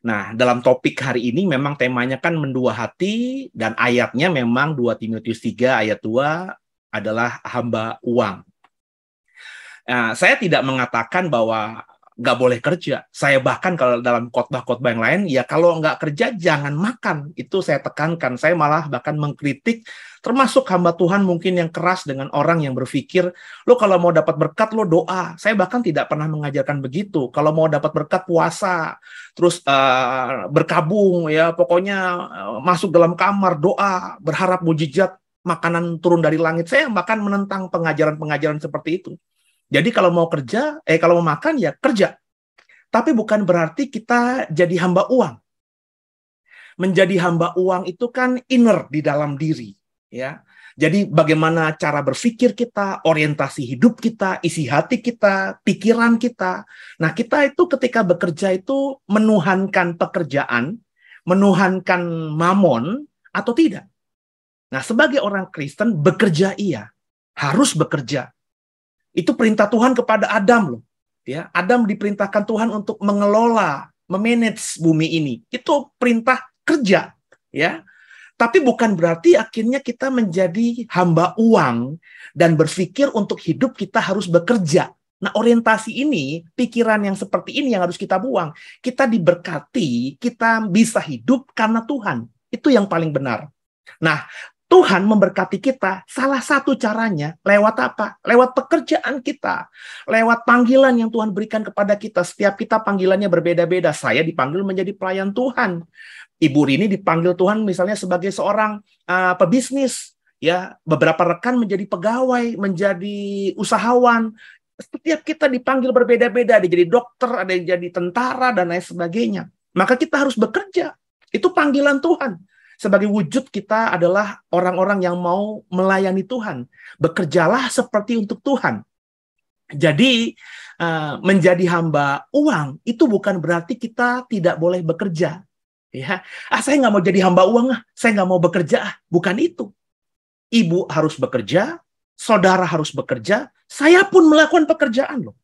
Nah, dalam topik hari ini memang temanya kan mendua hati dan ayatnya memang 2 Timotius 3 ayat 2 adalah hamba uang. Nah, saya tidak mengatakan bahwa nggak boleh kerja. Saya bahkan kalau dalam khotbah-khotbah yang lain, ya kalau nggak kerja jangan makan. Itu saya tekankan. Saya malah bahkan mengkritik, termasuk hamba Tuhan mungkin yang keras dengan orang yang berpikir, lo kalau mau dapat berkat lo doa. Saya bahkan tidak pernah mengajarkan begitu. Kalau mau dapat berkat puasa, terus berkabung, ya pokoknya masuk dalam kamar doa, berharap mujizat makanan turun dari langit. Saya bahkan menentang pengajaran-pengajaran seperti itu. Jadi kalau mau kerja, kalau mau makan ya kerja. Tapi bukan berarti kita jadi hamba uang. Menjadi hamba uang itu kan inner di dalam diri, ya. Jadi bagaimana cara berpikir kita, orientasi hidup kita, isi hati kita, pikiran kita. Nah, kita itu ketika bekerja itu menuhankan pekerjaan, menuhankan mamon atau tidak. Nah, sebagai orang Kristen bekerja iya, harus bekerja. Itu perintah Tuhan kepada Adam loh. Ya, Adam diperintahkan Tuhan untuk mengelola, memanage bumi ini. Itu perintah kerja, ya. Tapi bukan berarti akhirnya kita menjadi hamba uang dan berpikir untuk hidup kita harus bekerja. Nah, orientasi ini, pikiran yang seperti ini yang harus kita buang. Kita diberkati, kita bisa hidup karena Tuhan. Itu yang paling benar. Nah, Tuhan memberkati kita, salah satu caranya lewat apa? Lewat pekerjaan kita. Lewat panggilan yang Tuhan berikan kepada kita. Setiap kita panggilannya berbeda-beda. Saya dipanggil menjadi pelayan Tuhan. Ibu Rini dipanggil Tuhan misalnya sebagai seorang pebisnis, ya, beberapa rekan menjadi pegawai, menjadi usahawan. Setiap kita dipanggil berbeda-beda, ada yang jadi dokter, ada yang jadi tentara dan lain sebagainya. Maka kita harus bekerja. Itu panggilan Tuhan. Sebagai wujud kita adalah orang-orang yang mau melayani Tuhan. Bekerjalah seperti untuk Tuhan. Jadi menjadi hamba uang itu bukan berarti kita tidak boleh bekerja. Ya, saya nggak mau jadi hamba uang, saya nggak mau bekerja, bukan itu. Ibu harus bekerja, saudara harus bekerja, saya pun melakukan pekerjaan loh.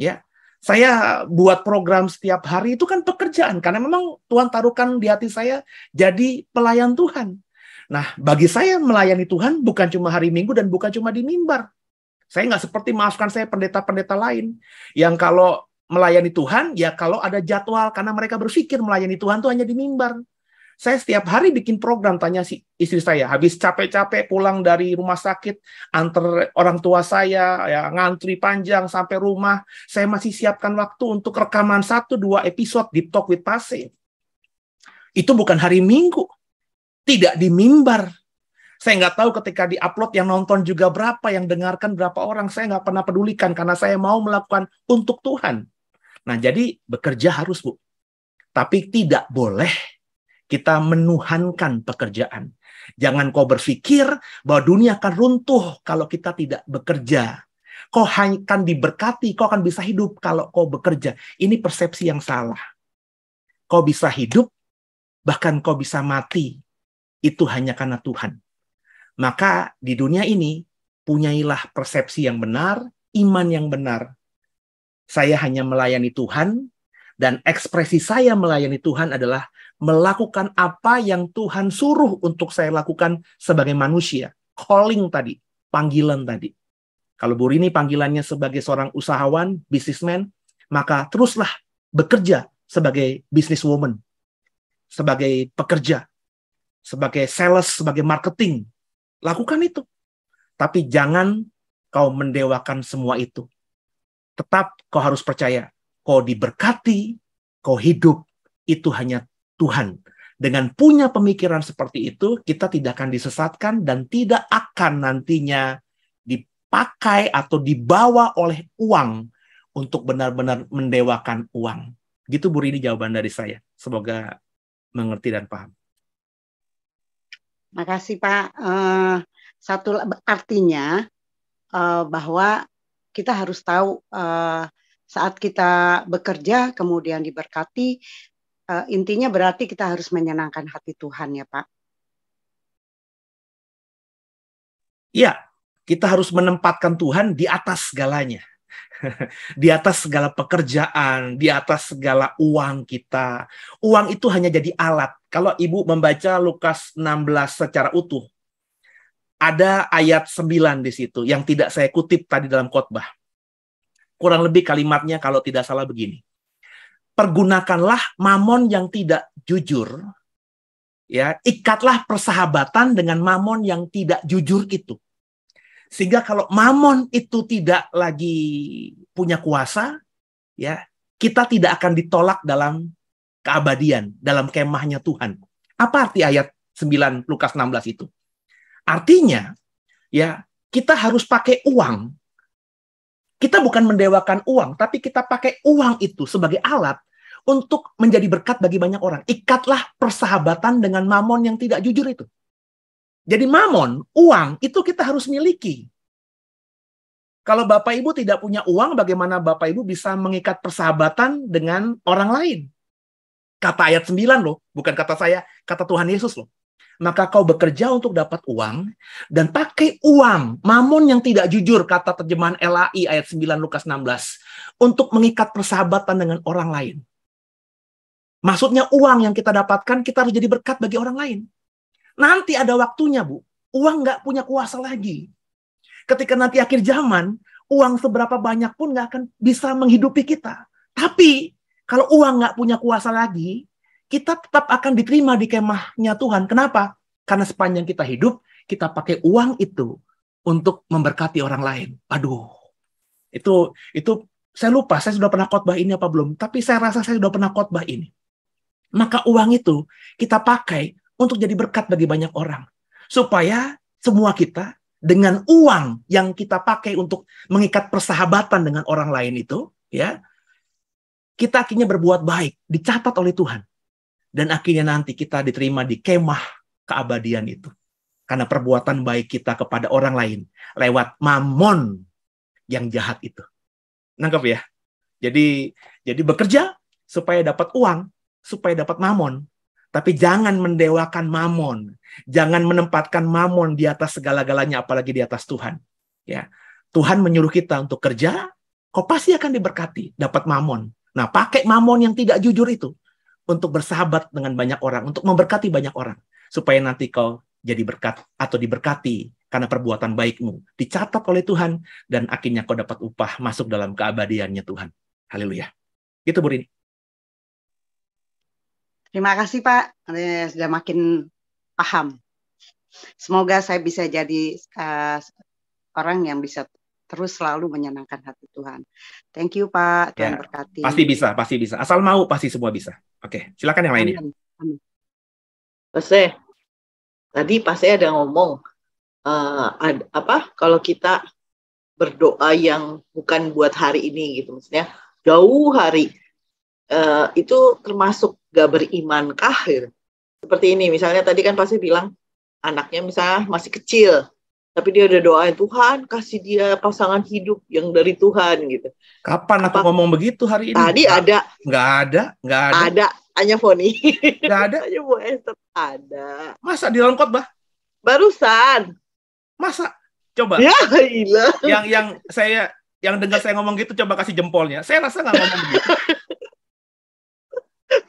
Ya, saya buat program setiap hari itu kan pekerjaan, karena memang Tuhan taruhkan di hati saya jadi pelayan Tuhan. Nah, bagi saya melayani Tuhan bukan cuma hari Minggu dan bukan cuma di mimbar. Saya nggak seperti, maafkan saya, pendeta-pendeta lain yang kalau melayani Tuhan, ya kalau ada jadwal, karena mereka berpikir melayani Tuhan itu hanya di mimbar. Saya setiap hari bikin program, tanya si istri saya, habis capek-capek pulang dari rumah sakit, antar orang tua saya, ya ngantri panjang sampai rumah, saya masih siapkan waktu untuk rekaman 1-2 episode Deep Talk with Pase. Itu bukan hari Minggu, tidak di mimbar. Saya nggak tahu ketika di-upload yang nonton juga berapa, yang dengarkan berapa orang, saya nggak pernah pedulikan, karena saya mau melakukan untuk Tuhan. Nah, jadi bekerja harus, Bu. Tapi tidak boleh kita menuhankan pekerjaan. Jangan kau berpikir bahwa dunia akan runtuh kalau kita tidak bekerja. Kau akan diberkati, kau akan bisa hidup kalau kau bekerja. Ini persepsi yang salah. Kau bisa hidup, bahkan kau bisa mati. Itu hanya karena Tuhan. Maka di dunia ini, punyailah persepsi yang benar, iman yang benar. Saya hanya melayani Tuhan, dan ekspresi saya melayani Tuhan adalah melakukan apa yang Tuhan suruh untuk saya lakukan sebagai manusia. Calling tadi, panggilan tadi. Kalau Bu Rini panggilannya sebagai seorang usahawan, businessman, maka teruslah bekerja sebagai businesswoman, sebagai pekerja, sebagai sales, sebagai marketing. Lakukan itu. Tapi jangan kau mendewakan semua itu. Tetap kau harus percaya, kau diberkati, kau hidup, itu hanya Tuhan. Dengan punya pemikiran seperti itu, kita tidak akan disesatkan dan tidak akan nantinya dipakai atau dibawa oleh uang untuk benar-benar mendewakan uang. Gitu Bu Rini jawaban dari saya. Semoga mengerti dan paham. Makasih Pak. Satu artinya bahwa kita harus tahu saat kita bekerja kemudian diberkati, intinya berarti kita harus menyenangkan hati Tuhan ya Pak. Ya, kita harus menempatkan Tuhan di atas segalanya. Di atas segala pekerjaan, di atas segala uang kita. Uang itu hanya jadi alat. Kalau Ibu membaca Lukas 16 secara utuh, ada ayat 9 di situ yang tidak saya kutip tadi dalam khotbah. Kurang lebih kalimatnya kalau tidak salah begini. Pergunakanlah mamon yang tidak jujur, ya, ikatlah persahabatan dengan mamon yang tidak jujur itu. Sehingga kalau mamon itu tidak lagi punya kuasa, ya, kita tidak akan ditolak dalam keabadian, dalam kemahnya Tuhan. Apa arti ayat 9 Lukas 16 itu? Artinya, ya, kita harus pakai uang. Kita bukan mendewakan uang, tapi kita pakai uang itu sebagai alat untuk menjadi berkat bagi banyak orang. Ikatlah persahabatan dengan mamon yang tidak jujur itu. Jadi mamon, uang, itu kita harus miliki. Kalau Bapak Ibu tidak punya uang, bagaimana Bapak Ibu bisa mengikat persahabatan dengan orang lain? Kata ayat 9 loh, bukan kata saya, kata Tuhan Yesus loh. Maka kau bekerja untuk dapat uang, dan pakai uang, mamon yang tidak jujur, kata terjemahan LAI ayat 9 Lukas 16, untuk mengikat persahabatan dengan orang lain. Maksudnya uang yang kita dapatkan, kita harus jadi berkat bagi orang lain. Nanti ada waktunya, Bu. Uang nggak punya kuasa lagi. Ketika nanti akhir zaman, uang seberapa banyak pun nggak akan bisa menghidupi kita. Tapi, kalau uang nggak punya kuasa lagi, kita tetap akan diterima di kemahnya Tuhan. Kenapa? Karena sepanjang kita hidup, kita pakai uang itu untuk memberkati orang lain. Aduh, itu saya lupa, saya sudah pernah khotbah ini apa belum. Tapi saya rasa saya sudah pernah khotbah ini. Maka uang itu kita pakai untuk jadi berkat bagi banyak orang. Supaya semua kita, dengan uang yang kita pakai untuk mengikat persahabatan dengan orang lain itu, ya, kita akhirnya berbuat baik, dicatat oleh Tuhan. Dan akhirnya nanti kita diterima di kemah keabadian itu. Karena perbuatan baik kita kepada orang lain lewat mamon yang jahat itu. Nangkep ya? Jadi bekerja supaya dapat uang, supaya dapat mamon. Tapi jangan mendewakan mamon. Jangan menempatkan mamon di atas segala-galanya, apalagi di atas Tuhan. Ya, Tuhan menyuruh kita untuk kerja, kau pasti akan diberkati, dapat mamon. Nah, pakai mamon yang tidak jujur itu untuk bersahabat dengan banyak orang, untuk memberkati banyak orang. Supaya nanti kau jadi berkat atau diberkati karena perbuatan baikmu. Dicatat oleh Tuhan, dan akhirnya kau dapat upah masuk dalam keabadiannya Tuhan. Haleluya. Gitu, Bu Rini. Terima kasih Pak, sudah makin paham. Semoga saya bisa jadi orang yang bisa terus selalu menyenangkan hati Tuhan. Thank you Pak, Tuhan berkati. Pasti bisa. Asal mau pasti semua bisa. Oke, silakan yang lainnya. Amin. Tadi Pak saya ada ngomong kalau kita berdoa yang bukan buat hari ini gitu, maksudnya jauh hari. Itu termasuk gak berimankah gitu? Seperti ini misalnya tadi kan pasti bilang anaknya misalnya masih kecil tapi dia udah doain Tuhan kasih dia pasangan hidup yang dari Tuhan gitu. Kapan aku ngomong begitu hari ini? Tadi ada. Nggak ada. Hanya Foni. Nggak ada. Hanya Bu Esther ada. Masa di dalam khotbah? Barusan. Masa? Coba. Ya gila. Yang dengar saya ngomong gitu coba kasih jempolnya. Saya rasa nggak ngomong begitu.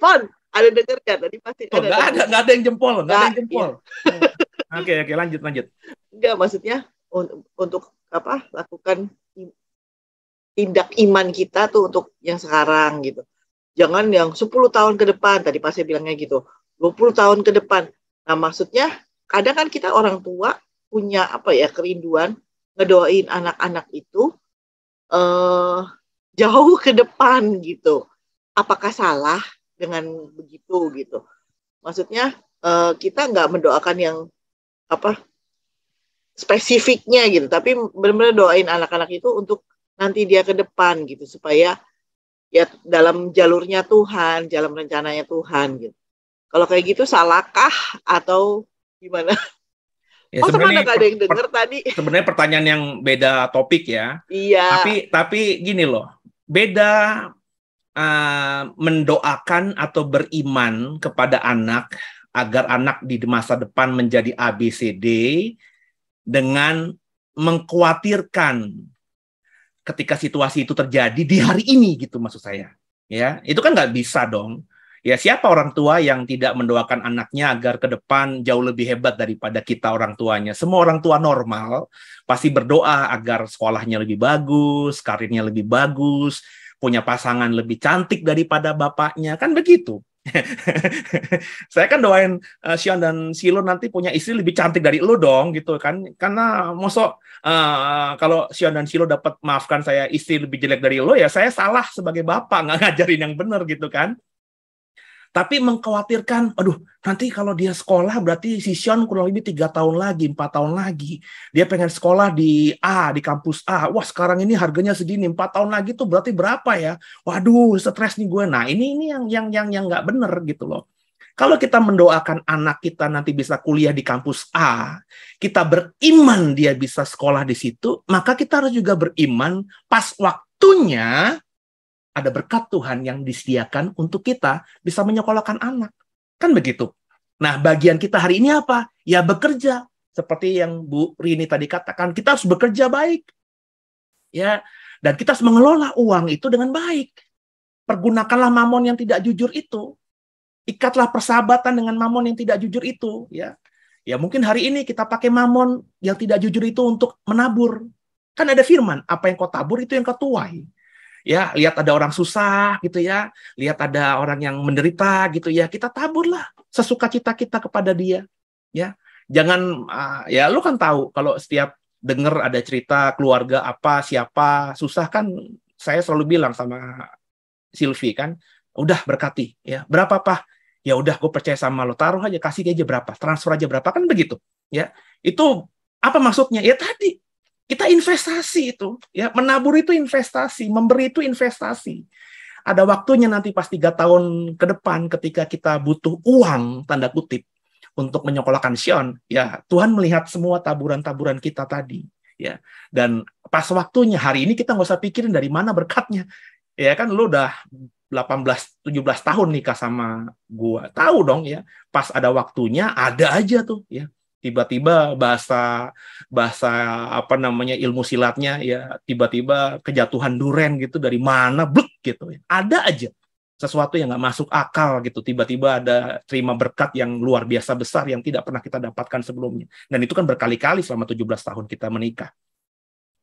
Fon, ada denger kan? Tadi pasti nggak ada yang jempol, nggak ada yang jempol. Oke, lanjut. Enggak, maksudnya untuk lakukan tindak iman kita tuh untuk yang sekarang gitu. Jangan yang 10 tahun ke depan, tadi pasti bilangnya gitu. 20 tahun ke depan. Nah, maksudnya kadang kan kita orang tua punya kerinduan ngedoain anak-anak itu jauh ke depan gitu. Apakah salah dengan begitu gitu? Maksudnya kita nggak mendoakan yang spesifiknya gitu, tapi benar-benar doain anak-anak itu untuk nanti dia ke depan gitu, supaya ya dalam jalurnya Tuhan, dalam rencananya Tuhan gitu. Kalau kayak gitu salahkah atau gimana? Ya, sebenarnya nggak ada yang dengar tadi. Sebenarnya pertanyaan yang beda topik ya. Iya. Tapi gini loh, beda mendoakan atau beriman kepada anak agar anak di masa depan menjadi ABCD dengan mengkhawatirkan ketika situasi itu terjadi di hari ini gitu, maksud saya. Ya, itu kan nggak bisa dong. Ya, siapa orang tua yang tidak mendoakan anaknya agar ke depan jauh lebih hebat daripada kita orang tuanya? Semua orang tua normal pasti berdoa agar sekolahnya lebih bagus, karirnya lebih bagus, punya pasangan lebih cantik daripada bapaknya, kan begitu. Saya kan doain Sion dan Silo nanti punya istri lebih cantik dari lu dong, gitu kan. Karena mosok kalau Sion dan Silo dapat, maafkan saya, istri lebih jelek dari lo, ya saya salah sebagai bapak, nggak ngajarin yang benar gitu kan. Tapi mengkhawatirkan, aduh, nanti kalau dia sekolah berarti si Sion kurang lebih 3 tahun lagi, 4 tahun lagi. Dia pengen sekolah di kampus A. Wah, sekarang ini harganya segini, 4 tahun lagi tuh berarti berapa ya? Waduh, stres nih gue. Nah, ini yang nggak bener gitu loh. Kalau kita mendoakan anak kita nanti bisa kuliah di kampus A, kita beriman dia bisa sekolah di situ, maka kita harus juga beriman pas waktunya ada berkat Tuhan yang disediakan untuk kita bisa menyekolahkan anak. Kan begitu. Nah, bagian kita hari ini apa? Ya bekerja. Seperti yang Bu Rini tadi katakan, kita harus bekerja baik. Ya, dan kita harus mengelola uang itu dengan baik. Pergunakanlah mamon yang tidak jujur itu. Ikatlah persahabatan dengan mamon yang tidak jujur itu, ya. Ya mungkin hari ini kita pakai mamon yang tidak jujur itu untuk menabur. Kan ada firman, apa yang kau tabur itu yang kau tuai. Ya, lihat ada orang susah gitu ya, lihat ada orang yang menderita gitu ya, kita taburlah sesuka cita kita kepada dia. Ya, jangan ya lu kan tahu kalau setiap dengar ada cerita keluarga apa siapa susah kan, saya selalu bilang sama Silvi kan, udah berkati ya, berapa Pak? Ya udah, gue percaya sama lo, taruh aja, kasih aja berapa, transfer aja berapa, kan begitu ya. Itu apa maksudnya? Ya tadi kita investasi itu ya, menabur itu investasi, memberi itu investasi. Ada waktunya nanti pas 3 tahun ke depan ketika kita butuh uang tanda kutip untuk menyekolahkan Sion, ya Tuhan melihat semua taburan-taburan kita tadi ya, dan pas waktunya hari ini kita nggak usah pikirin dari mana berkatnya. Ya kan lu udah 18-17 tahun nikah sama gua. Tahu dong ya, pas ada waktunya ada aja tuh ya. Tiba-tiba bahasa apa namanya ilmu silatnya ya, tiba-tiba kejatuhan duren gitu dari mana blek gitu ya. Ada aja sesuatu yang nggak masuk akal gitu. Tiba-tiba ada terima berkat yang luar biasa besar yang tidak pernah kita dapatkan sebelumnya. Dan itu kan berkali-kali selama 17 tahun kita menikah.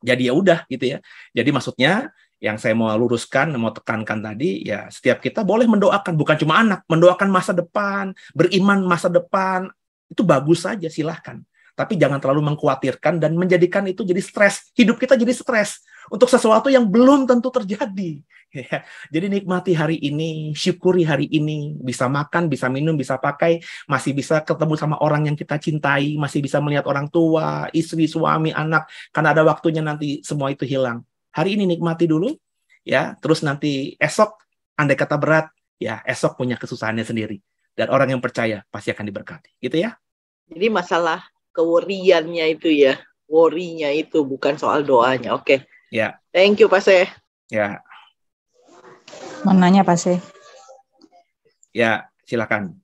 Jadi ya udah gitu ya. Jadi maksudnya yang saya mau luruskan, mau tekankan tadi, ya setiap kita boleh mendoakan, bukan cuma anak, mendoakan masa depan, beriman masa depan, itu bagus saja, silahkan. Tapi jangan terlalu mengkhawatirkan dan menjadikan itu jadi stres. Hidup kita jadi stres untuk sesuatu yang belum tentu terjadi. Ya. Jadi nikmati hari ini, syukuri hari ini, bisa makan, bisa minum, bisa pakai, masih bisa ketemu sama orang yang kita cintai, masih bisa melihat orang tua, istri, suami, anak, karena ada waktunya nanti semua itu hilang. Hari ini nikmati dulu, ya. Terus nanti esok, andai kata berat, ya esok punya kesusahannya sendiri. Dan orang yang percaya pasti akan diberkati, gitu ya. Jadi masalah keworiannya itu ya, worry-nya itu bukan soal doanya. Oke. Ya. Thank you Pak Se. Ya. Mau nanya Pak Se? Ya, silakan.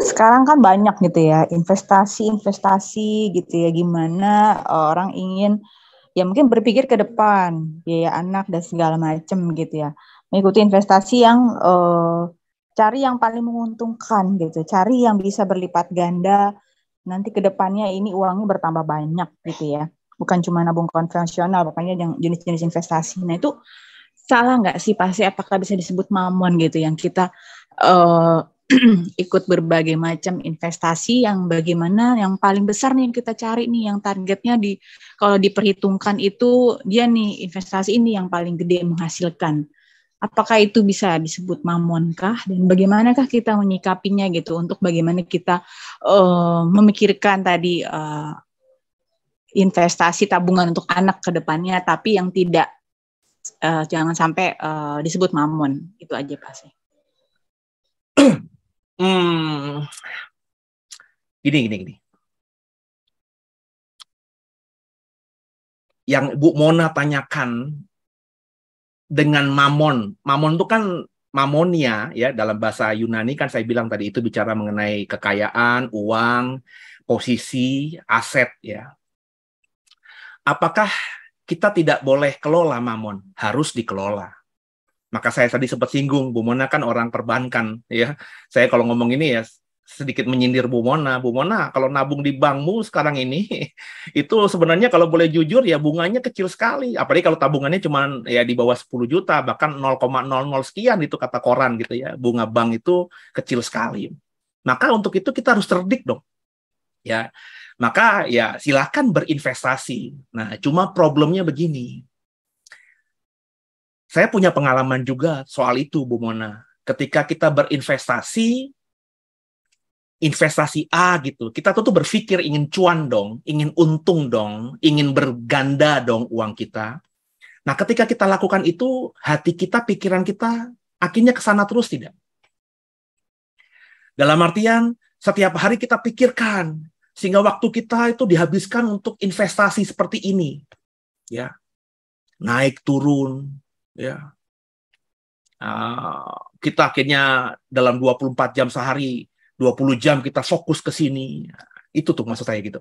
Sekarang kan banyak gitu ya investasi gitu ya, gimana orang ingin ya mungkin berpikir ke depan biaya anak dan segala macam gitu ya, mengikuti investasi yang cari yang paling menguntungkan gitu, cari yang bisa berlipat ganda nanti ke depannya, ini uangnya bertambah banyak gitu ya, bukan cuma nabung konvensional, pokoknya yang jenis-jenis investasi. Nah itu salah nggak sih pasti, apakah bisa disebut mamon gitu yang kita ikut berbagai macam investasi yang bagaimana yang paling besar nih yang kita cari nih, yang targetnya kalau diperhitungkan itu dia nih investasi ini yang paling gede menghasilkan. Apakah itu bisa disebut mamon kah, dan bagaimanakah kita menyikapinya gitu untuk bagaimana kita memikirkan tadi investasi tabungan untuk anak ke depannya, tapi yang tidak jangan sampai disebut mamon. Itu aja Pak sih. Gini. Yang Bu Mona tanyakan dengan mamon. Mamon itu kan mamonia ya, dalam bahasa Yunani kan saya bilang tadi itu bicara mengenai kekayaan, uang, posisi, aset ya. Apakah kita tidak boleh kelola mamon? Harus dikelola. Maka saya tadi sempat singgung, Bu Mona kan orang perbankan ya. Saya kalau ngomong ini ya sedikit menyindir Bu Mona. Bu Mona kalau nabung di bankmu sekarang ini itu sebenarnya kalau boleh jujur ya bunganya kecil sekali. Apalagi kalau tabungannya cuma ya di bawah 10 juta, bahkan 0,00 sekian itu kata koran gitu ya. Bunga bank itu kecil sekali. Maka untuk itu kita harus cerdik dong. Ya. Maka ya silakan berinvestasi. Nah, cuma problemnya begini. Saya punya pengalaman juga soal itu, Bu Mona. Ketika kita berinvestasi, investasi A gitu, kita tuh berpikir ingin cuan dong, ingin untung dong, ingin berganda dong uang kita. Nah, ketika kita lakukan itu, hati kita, pikiran kita, akhirnya ke sana terus tidak? Dalam artian setiap hari kita pikirkan sehingga waktu kita itu dihabiskan untuk investasi seperti ini, ya, naik turun, ya. Kita akhirnya dalam 24 jam sehari, 20 jam kita fokus ke sini. Itu tuh maksud saya gitu.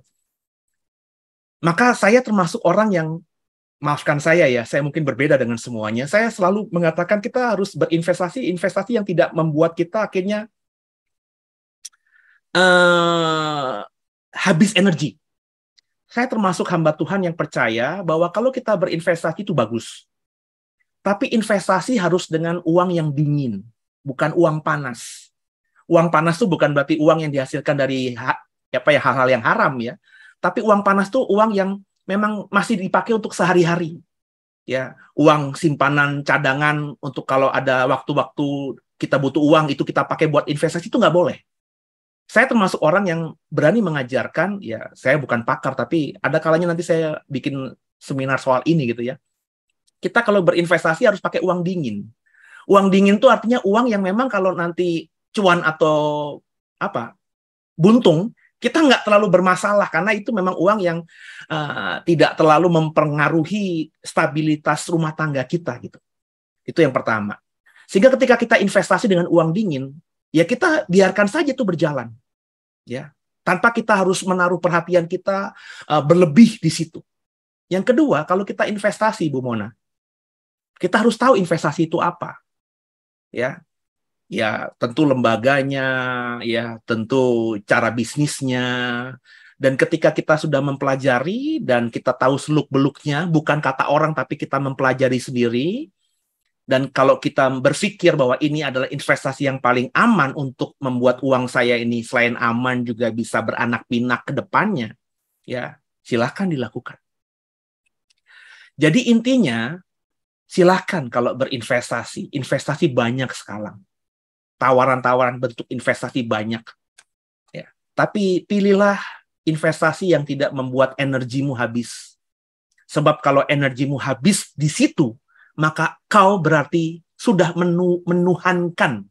Maka saya termasuk orang yang, maafkan saya ya, saya mungkin berbeda dengan semuanya. Saya selalu mengatakan kita harus investasi yang tidak membuat kita akhirnya habis energi. Saya termasuk hamba Tuhan yang percaya bahwa kalau kita berinvestasi itu bagus. Tapi investasi harus dengan uang yang dingin, bukan uang panas. Uang panas itu bukan berarti uang yang dihasilkan dari hal-hal yang haram ya. Tapi uang panas itu uang yang memang masih dipakai untuk sehari-hari. Ya, uang simpanan cadangan untuk kalau ada waktu-waktu kita butuh uang itu kita pakai buat investasi itu nggak boleh. Saya termasuk orang yang berani mengajarkan, ya saya bukan pakar tapi ada kalanya nanti saya bikin seminar soal ini gitu ya. Kita kalau berinvestasi harus pakai uang dingin. Uang dingin itu artinya uang yang memang kalau nanti cuan atau buntung, kita nggak terlalu bermasalah karena itu memang uang yang tidak terlalu mempengaruhi stabilitas rumah tangga kita gitu. Itu yang pertama. Sehingga ketika kita investasi dengan uang dingin, ya kita biarkan saja itu berjalan, ya, tanpa kita harus menaruh perhatian kita berlebih di situ. Yang kedua, kalau kita investasi, Bu Mona, kita harus tahu investasi itu apa, ya. Ya, tentu lembaganya, ya, tentu cara bisnisnya. Dan ketika kita sudah mempelajari dan kita tahu seluk-beluknya, bukan kata orang tapi kita mempelajari sendiri. Dan kalau kita berpikir bahwa ini adalah investasi yang paling aman untuk membuat uang saya ini selain aman juga bisa beranak pinak ke depannya, ya, silakan dilakukan. Jadi intinya, silakan kalau berinvestasi. Investasi banyak sekarang. Tawaran-tawaran bentuk investasi banyak. Ya. Tapi pilihlah investasi yang tidak membuat energimu habis. Sebab kalau energimu habis di situ, maka kau berarti sudah menuhankan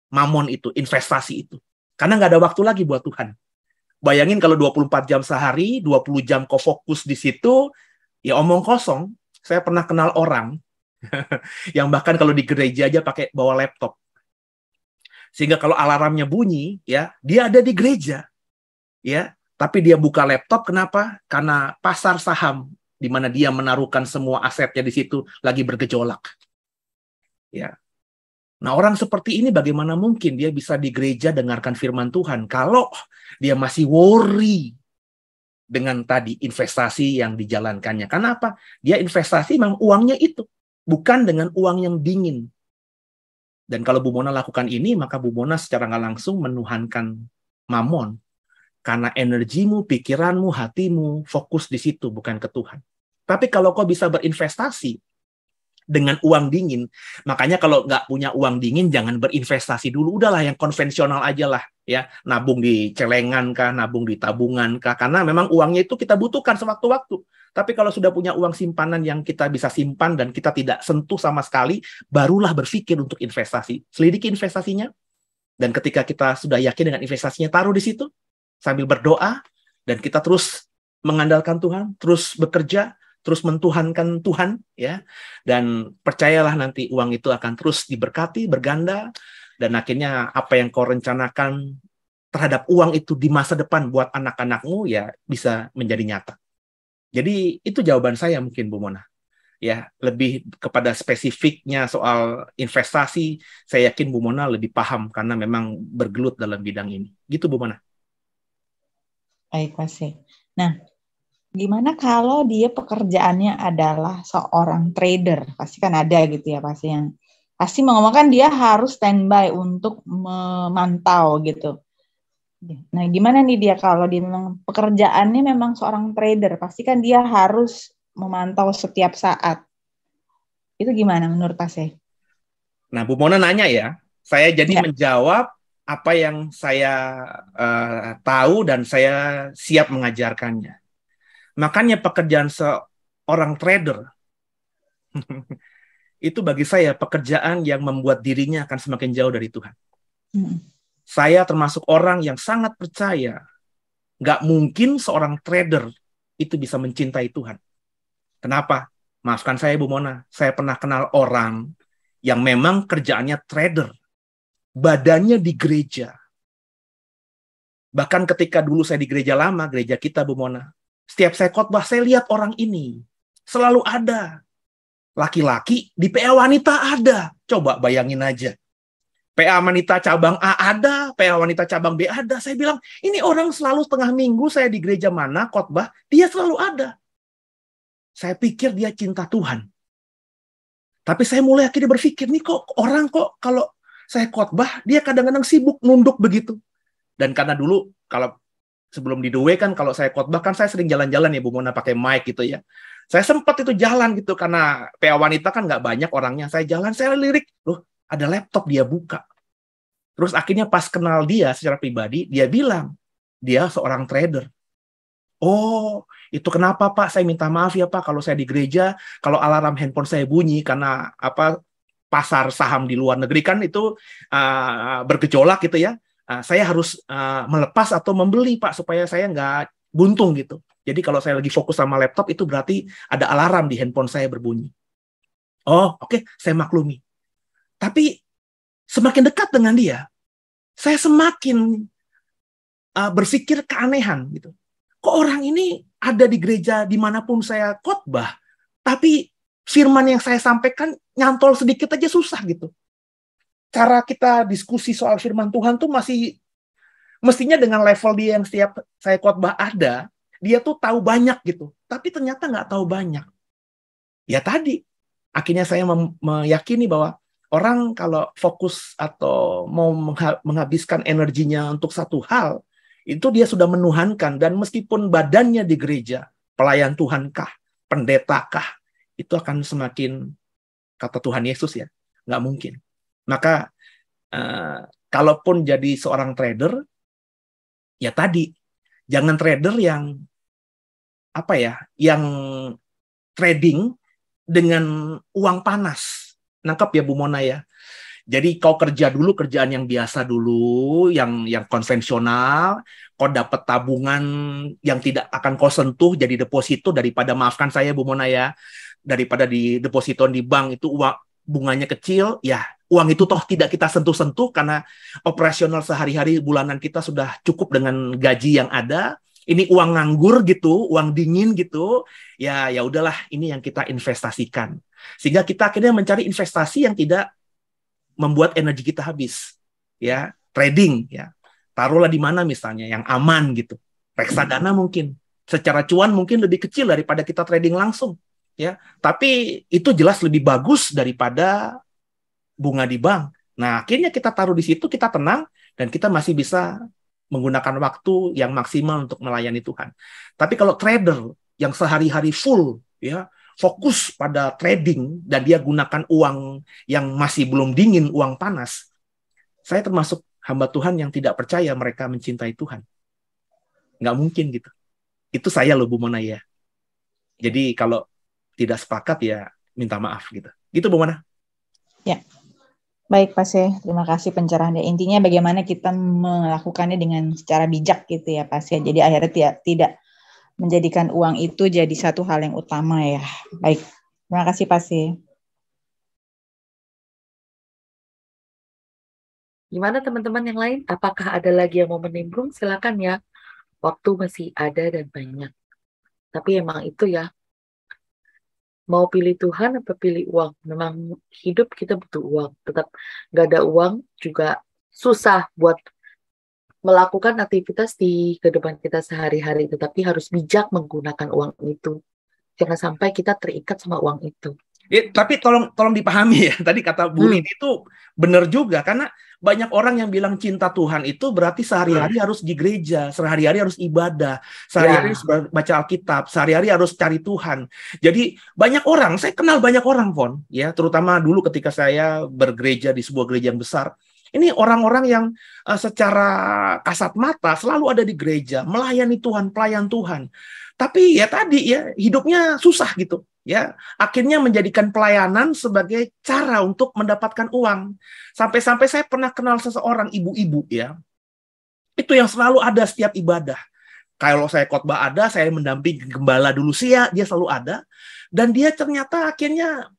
mamon itu, investasi itu. Karena nggak ada waktu lagi buat Tuhan. Bayangin kalau 24 jam sehari, 20 jam kau fokus di situ, ya omong kosong. Saya pernah kenal orang yang bahkan kalau di gereja aja pakai bawa laptop. Sehingga kalau alarmnya bunyi, ya, dia ada di gereja. Ya, tapi dia buka laptop kenapa? Karena pasar saham di mana dia menaruhkan semua asetnya di situ lagi bergejolak. Ya. Nah, orang seperti ini bagaimana mungkin dia bisa di gereja dengarkan firman Tuhan kalau dia masih worry dengan tadi investasi yang dijalankannya. Karena apa? Dia investasi memang uangnya itu, bukan dengan uang yang dingin. Dan kalau Bu Mona lakukan ini, maka Bu Mona secara nggak langsung menuhankan mamon. Karena energimu, pikiranmu, hatimu fokus di situ, bukan ke Tuhan. Tapi kalau kau bisa berinvestasi dengan uang dingin, makanya kalau nggak punya uang dingin, jangan berinvestasi dulu. Udahlah yang konvensional aja lah. Ya, nabung di celengan kah, nabung di tabungan kah, karena memang uangnya itu kita butuhkan sewaktu-waktu. Tapi kalau sudah punya uang simpanan yang kita bisa simpan dan kita tidak sentuh sama sekali, barulah berpikir untuk investasi. Selidiki investasinya, dan ketika kita sudah yakin dengan investasinya, taruh di situ, sambil berdoa, dan kita terus mengandalkan Tuhan, terus bekerja, terus mentuhankan Tuhan, ya, dan percayalah nanti uang itu akan terus diberkati, berganda, dan akhirnya apa yang kau rencanakan terhadap uang itu di masa depan buat anak-anakmu ya bisa menjadi nyata. Jadi itu jawaban saya mungkin Bu Mona. Ya, lebih kepada spesifiknya soal investasi, saya yakin Bu Mona lebih paham karena memang bergelut dalam bidang ini. Gitu Bu Mona. Baik, pasti. Nah, gimana kalau dia pekerjaannya adalah seorang trader? Pasti kan ada gitu ya, pasti mengomongkan dia harus standby untuk memantau gitu. Nah, gimana nih dia kalau dia memang pekerjaannya memang seorang trader? Pasti kan dia harus memantau setiap saat. Itu gimana menurut Paseh? Nah, Bu Mona nanya ya, saya jadi menjawab apa yang saya tahu dan saya siap mengajarkannya. Makanya pekerjaan seorang trader itu bagi saya pekerjaan yang membuat dirinya akan semakin jauh dari Tuhan. Saya termasuk orang yang sangat percaya nggak mungkin seorang trader itu bisa mencintai Tuhan. Kenapa? Maafkan saya, Bu Mona. Saya pernah kenal orang yang memang kerjaannya trader. Badannya di gereja. Bahkan ketika dulu saya di gereja lama, gereja kita, Bu Mona, setiap saya khotbah, saya lihat orang ini. Selalu ada. Laki-laki, di PA wanita ada. Coba bayangin aja. PA wanita cabang A ada, PA wanita cabang B ada. Saya bilang, ini orang selalu setengah minggu saya di gereja mana, khotbah, dia selalu ada. Saya pikir dia cinta Tuhan. Tapi saya mulai akhirnya berpikir, nih kok orang kok kalau saya khotbah, dia kadang-kadang sibuk nunduk begitu. Dan karena dulu, kalau sebelum di The Way kan, kalau saya khotbah kan saya sering jalan-jalan ya Bu Mona pakai mic gitu ya. Saya sempat itu jalan gitu, karena PA wanita kan nggak banyak orangnya. Saya jalan, saya lirik, loh ada laptop dia buka. Terus akhirnya pas kenal dia secara pribadi, dia bilang, dia seorang trader. Oh, itu kenapa Pak? Saya minta maaf ya Pak, kalau saya di gereja, kalau alarm handphone saya bunyi, karena pasar saham di luar negeri kan itu bergejolak gitu ya. Saya harus melepas atau membeli Pak, supaya saya nggak buntung gitu. Jadi kalau saya lagi fokus sama laptop, itu berarti ada alarm di handphone saya berbunyi. Oh, oke, saya maklumi. Tapi semakin dekat dengan dia, saya semakin berpikir keanehan gitu. Kok orang ini ada di gereja dimanapun saya khotbah, tapi firman yang saya sampaikan nyantol sedikit aja susah gitu. Cara kita diskusi soal firman Tuhan tuh masih mestinya dengan level dia yang setiap saya khotbah ada, dia tuh tahu banyak gitu. Tapi ternyata nggak tahu banyak. Ya tadi, akhirnya saya meyakini bahwa orang kalau fokus atau mau menghabiskan energinya untuk satu hal, itu dia sudah menuhankan. Dan meskipun badannya di gereja, pelayan Tuhankah, pendetakah, itu akan semakin, kata Tuhan Yesus ya, nggak mungkin. Maka, kalaupun jadi seorang trader, ya tadi, jangan trader yang, yang trading dengan uang panas. Nangkep ya Bu Mona ya. Jadi kau kerja dulu kerjaan yang biasa dulu, yang konvensional, kau dapat tabungan yang tidak akan kau sentuh jadi deposito, daripada, maafkan saya Bu Mona ya, daripada di deposito di bank itu uang bunganya kecil, ya uang itu toh tidak kita sentuh-sentuh karena operasional sehari-hari bulanan kita sudah cukup dengan gaji yang ada. Ini uang nganggur gitu, uang dingin gitu, ya udahlah, ini yang kita investasikan. Sehingga kita akhirnya mencari investasi yang tidak membuat energi kita habis, ya trading, ya taruhlah di mana misalnya yang aman gitu, reksadana mungkin, secara cuan mungkin lebih kecil daripada kita trading langsung, ya tapi itu jelas lebih bagus daripada bunga di bank. Nah akhirnya kita taruh di situ, kita tenang dan kita masih bisa menggunakan waktu yang maksimal untuk melayani Tuhan. Tapi kalau trader yang sehari-hari full, ya fokus pada trading, dan dia gunakan uang yang masih belum dingin, uang panas, saya termasuk hamba Tuhan yang tidak percaya mereka mencintai Tuhan. Nggak mungkin gitu. Itu saya loh Bu Mona ya. Jadi kalau tidak sepakat ya minta maaf gitu. Gitu Bu Mona. Ya, baik Pak Se, terima kasih pencerahannya. Intinya bagaimana kita melakukannya dengan secara bijak gitu ya Pak Se. Jadi akhirnya tidak menjadikan uang itu jadi satu hal yang utama ya. Baik, terima kasih Pak Si. Gimana teman-teman yang lain? Apakah ada lagi yang mau menimbrung? Silakan ya. Waktu masih ada dan banyak. Tapi emang itu ya. Mau pilih Tuhan atau pilih uang? Memang hidup kita butuh uang. Tetap nggak ada uang juga susah buat melakukan aktivitas di kehidupan kita sehari-hari, tetapi harus bijak menggunakan uang itu. Jangan sampai kita terikat sama uang itu. Ya, tapi tolong dipahami ya, tadi kata Bu Lidi itu benar juga, karena banyak orang yang bilang cinta Tuhan itu berarti sehari-hari harus di gereja, sehari-hari harus ibadah, sehari-hari harus baca Alkitab, sehari-hari harus cari Tuhan. Jadi banyak orang, saya kenal banyak orang, Fon, ya, terutama dulu ketika saya bergereja di sebuah gereja yang besar. Ini orang-orang yang secara kasat mata selalu ada di gereja, melayani Tuhan, pelayan Tuhan. Tapi ya tadi ya, hidupnya susah gitu. Ya, akhirnya menjadikan pelayanan sebagai cara untuk mendapatkan uang. Sampai-sampai saya pernah kenal seseorang ibu-ibu ya. Itu yang selalu ada setiap ibadah. Kalau saya khotbah ada, saya mendampingi gembala dulu sih ya, dia selalu ada. Dan dia ternyata akhirnya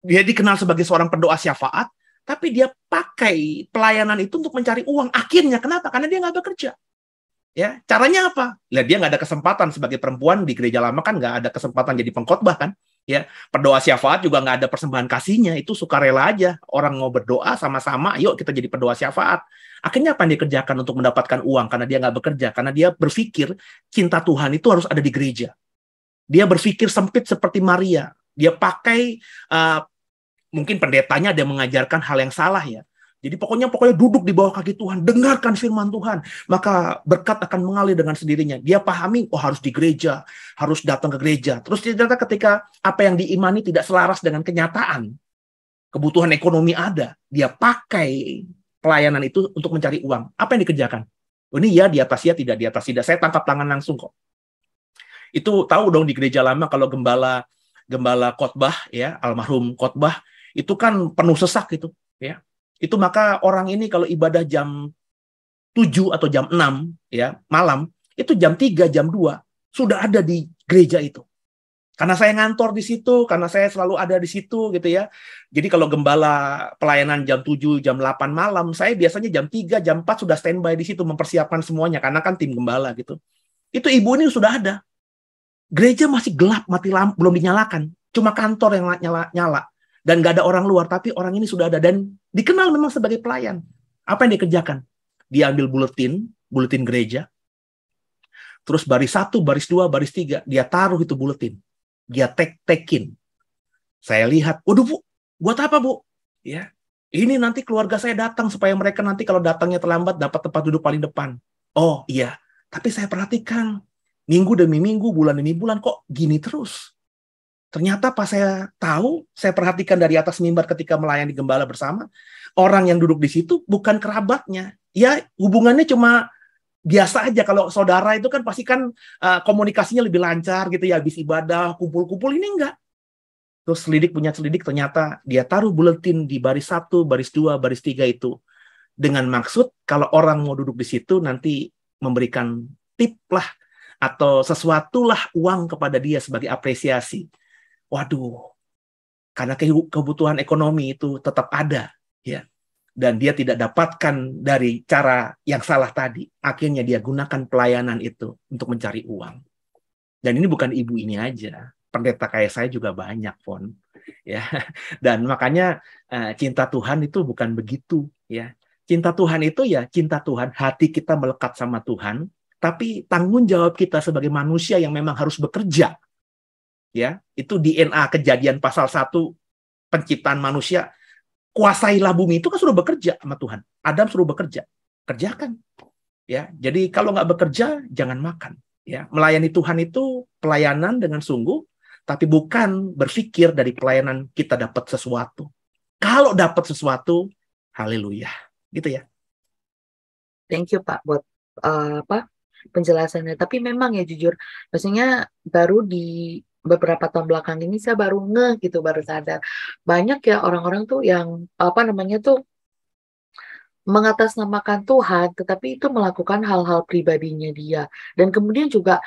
dia dikenal sebagai seorang pendoa syafaat, tapi dia pakai pelayanan itu untuk mencari uang. Akhirnya kenapa? Karena dia nggak bekerja. Ya, caranya apa? Lihat, dia nggak ada kesempatan sebagai perempuan di gereja lama, kan nggak ada kesempatan jadi pengkhotbah kan? Ya, pendoa syafaat juga nggak ada persembahan kasihnya, itu sukarela aja. Orang mau berdoa sama-sama, yuk kita jadi pendoa syafaat. Akhirnya apa yang dia kerjakan untuk mendapatkan uang? Karena dia nggak bekerja, karena dia berpikir cinta Tuhan itu harus ada di gereja. Dia berpikir sempit seperti Maria. Dia pakai mungkin pendetanya ada yang mengajarkan hal yang salah ya. Jadi pokoknya duduk di bawah kaki Tuhan, dengarkan firman Tuhan, maka berkat akan mengalir dengan sendirinya. Dia pahami, oh harus di gereja, harus datang ke gereja. Terus ternyata ketika apa yang diimani tidak selaras dengan kenyataan, kebutuhan ekonomi ada, dia pakai pelayanan itu untuk mencari uang. Apa yang dikerjakan? Oh, ini ya di atas ya, tidak di atas tidak. Saya tangkap tangan langsung kok. Itu tahu dong di gereja lama kalau gembala khotbah ya, almarhum khotbah itu kan penuh sesak itu ya. Itu maka orang ini kalau ibadah jam 7 atau jam 6 ya malam, itu jam 3, jam 2 sudah ada di gereja itu. Karena saya ngantor di situ, karena saya selalu ada di situ gitu ya. Jadi kalau gembala pelayanan jam 7, jam 8 malam, saya biasanya jam 3, jam 4 sudah standby di situ mempersiapkan semuanya karena kan tim gembala gitu. Itu ibu ini sudah ada. Gereja masih gelap, mati lampu, belum dinyalakan. Cuma kantor yang nyala. Dan nggak ada orang luar, tapi orang ini sudah ada. Dan dikenal memang sebagai pelayan. Apa yang dikerjakan? Dia ambil buletin gereja. Terus baris 1, baris 2, baris 3. Dia taruh itu buletin. Dia tekin. Saya lihat, waduh Bu, buat apa Bu? Ya, ini nanti keluarga saya datang supaya mereka nanti kalau datangnya terlambat dapat tempat duduk paling depan. Oh iya, tapi saya perhatikan. Minggu demi minggu, bulan demi bulan, kok gini terus? Ternyata pas saya tahu, saya perhatikan dari atas mimbar ketika melayani gembala bersama, orang yang duduk di situ bukan kerabatnya. Ya, hubungannya cuma biasa aja. Kalau saudara itu kan pasti kan komunikasinya lebih lancar gitu ya, habis ibadah, kumpul-kumpul, ini enggak. Terus selidik ternyata dia taruh buletin di baris 1, baris 2, baris 3 itu. Dengan maksud kalau orang mau duduk di situ nanti memberikan tip lah, atau sesuatu lah uang kepada dia sebagai apresiasi. Waduh, karena kebutuhan ekonomi itu tetap ada, ya, dan dia tidak dapatkan dari cara yang salah tadi. Akhirnya dia gunakan pelayanan itu untuk mencari uang. Dan ini bukan ibu ini aja, pendeta kayak saya juga banyak, Pon, ya. Dan makanya cinta Tuhan itu bukan begitu, ya. Cinta Tuhan itu ya cinta Tuhan, hati kita melekat sama Tuhan, tapi tanggung jawab kita sebagai manusia yang memang harus bekerja. Ya, itu DNA Kejadian pasal 1 penciptaan manusia, kuasailah bumi, itu kan suruh bekerja sama Tuhan. Adam suruh bekerja, kerjakan. Ya, jadi kalau nggak bekerja jangan makan. Ya, melayani Tuhan itu pelayanan dengan sungguh, tapi bukan berpikir dari pelayanan kita dapat sesuatu. Kalau dapat sesuatu, haleluya, gitu ya. Thank you Pak buat penjelasannya. Tapi memang ya jujur, maksudnya baru di beberapa tahun belakang ini saya baru gitu, baru sadar banyak ya orang-orang tuh yang mengatasnamakan Tuhan, tetapi itu melakukan hal-hal pribadinya dia. Dan kemudian juga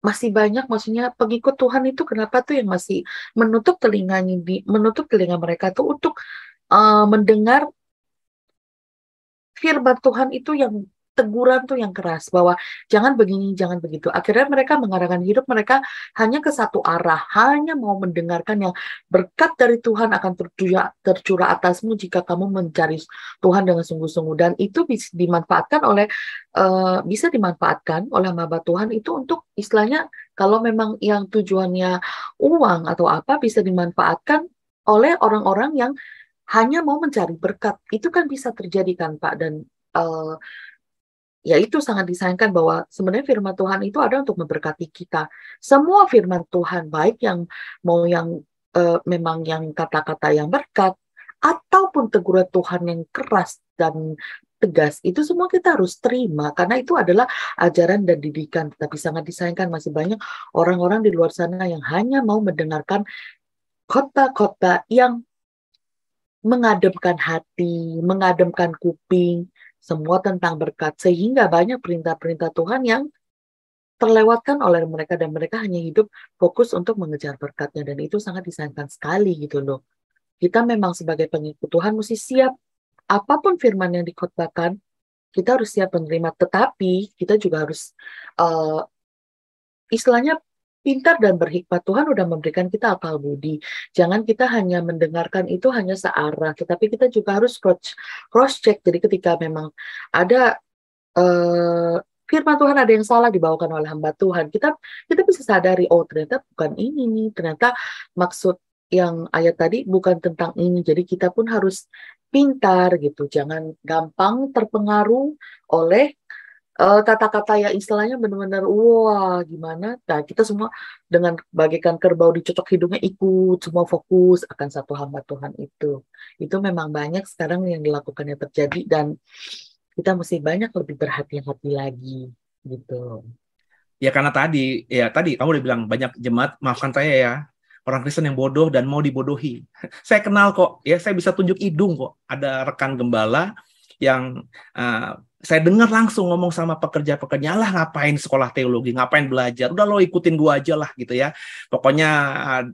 masih banyak, maksudnya pengikut Tuhan itu kenapa tuh yang masih menutup telinga mereka tuh untuk mendengar firman Tuhan itu, yang teguran tuh yang keras bahwa jangan begini, jangan begitu. Akhirnya mereka mengarahkan hidup mereka hanya ke satu arah, hanya mau mendengarkan yang berkat dari Tuhan akan tercurah atasmu jika kamu mencari Tuhan dengan sungguh-sungguh. Dan itu bisa dimanfaatkan oleh hamba Tuhan itu untuk istilahnya, kalau memang yang tujuannya uang atau apa, bisa dimanfaatkan oleh orang-orang yang hanya mau mencari berkat. Itu kan bisa terjadi kan Pak. Dan ya itu sangat disayangkan bahwa sebenarnya firman Tuhan itu ada untuk memberkati kita. Semua firman Tuhan, baik yang memang yang kata-kata yang berkat, ataupun teguran Tuhan yang keras dan tegas, itu semua kita harus terima karena itu adalah ajaran dan didikan. Tapi sangat disayangkan masih banyak orang-orang di luar sana yang hanya mau mendengarkan khotbah-khotbah yang mengademkan hati, mengademkan kuping, semua tentang berkat, sehingga banyak perintah-perintah Tuhan yang terlewatkan oleh mereka dan mereka hanya hidup fokus untuk mengejar berkatnya, dan itu sangat disayangkan sekali gitu loh. Kita memang sebagai pengikut Tuhan mesti siap apapun firman yang dikhotbahkan, kita harus siap menerima, tetapi kita juga harus istilahnya pintar dan berhikmat. Tuhan udah memberikan kita akal budi. Jangan kita hanya mendengarkan itu hanya searah, tetapi kita juga harus cross check. Jadi ketika memang ada firman Tuhan ada yang salah dibawakan oleh hamba Tuhan, kita bisa sadari, oh ternyata bukan ini nih, ternyata maksud yang ayat tadi bukan tentang ini. Jadi kita pun harus pintar gitu, jangan gampang terpengaruh oleh kata-kata yang istilahnya benar-benar wah gimana. Nah kita semua dengan bagaikan kerbau dicocok hidungnya ikut semua fokus akan satu hamba Tuhan itu memang banyak sekarang yang dilakukannya terjadi, dan kita mesti banyak lebih berhati-hati lagi gitu. Ya karena tadi kamu udah bilang banyak jemaat, maafkan saya ya, orang Kristen yang bodoh dan mau dibodohi. Saya kenal kok, ya saya bisa tunjuk hidung kok. Ada rekan gembala yang saya dengar langsung ngomong sama pekerja-pekerja, lah ngapain sekolah teologi, ngapain belajar, udah lo ikutin gua aja lah gitu ya. Pokoknya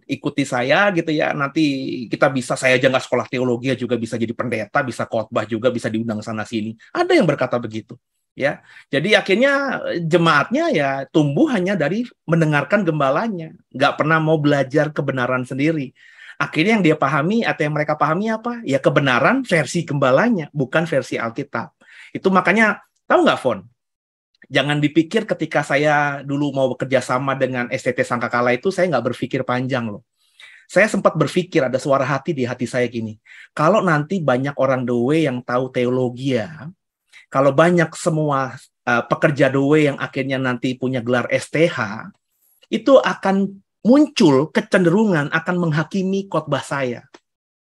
ikuti saya gitu ya, nanti kita bisa, saya aja nggak sekolah teologi juga bisa jadi pendeta, bisa khotbah juga, bisa diundang sana sini. Ada yang berkata begitu. Ya, jadi akhirnya jemaatnya ya tumbuh hanya dari mendengarkan gembalanya, nggak pernah mau belajar kebenaran sendiri. Akhirnya yang dia pahami atau yang mereka pahami apa? Ya kebenaran versi gembalanya, bukan versi Alkitab. Itu makanya, tahu nggak, Fon? Jangan dipikir ketika saya dulu mau bekerja sama dengan STT Sangkakala itu, saya nggak berpikir panjang loh. Saya sempat berpikir, ada suara hati di hati saya gini, kalau nanti banyak orang Doe yang tahu teologi ya, kalau banyak semua pekerja Doe yang akhirnya nanti punya gelar STH, itu akan muncul kecenderungan akan menghakimi khotbah saya.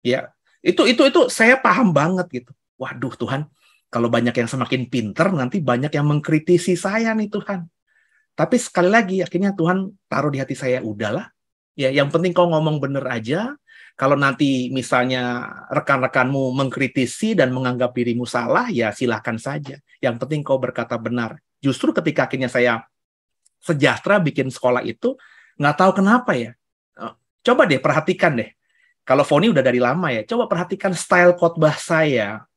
Ya, itu saya paham banget gitu. Waduh Tuhan, kalau banyak yang semakin pinter, nanti banyak yang mengkritisi saya nih Tuhan. Tapi sekali lagi, akhirnya Tuhan taruh di hati saya, udahlah. Ya, yang penting kau ngomong bener aja. Kalau nanti misalnya rekan-rekanmu mengkritisi dan menganggap dirimu salah, ya silahkan saja. Yang penting kau berkata benar. Justru ketika akhirnya saya sejahtera bikin sekolah itu, nggak tahu kenapa ya. Coba deh, perhatikan deh. Kalau Foni udah dari lama ya, coba perhatikan style khotbah saya.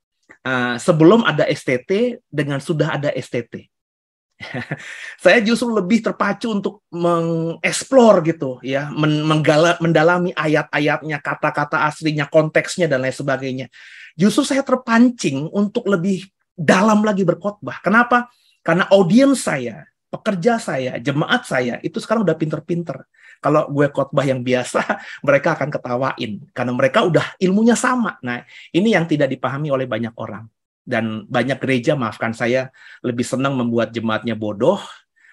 Sebelum ada STT dengan sudah ada STT. Saya justru lebih terpacu untuk mengeksplor gitu ya, mendalami ayat-ayatnya, kata-kata aslinya, konteksnya dan lain sebagainya. Justru saya terpancing untuk lebih dalam lagi berkhotbah. Kenapa? Karena audiens saya, pekerja saya, jemaat saya itu sekarang udah pinter-pinter. Kalau gue khotbah yang biasa, mereka akan ketawain karena mereka udah ilmunya sama. Nah, ini yang tidak dipahami oleh banyak orang. Dan banyak gereja, maafkan saya, lebih senang membuat jemaatnya bodoh.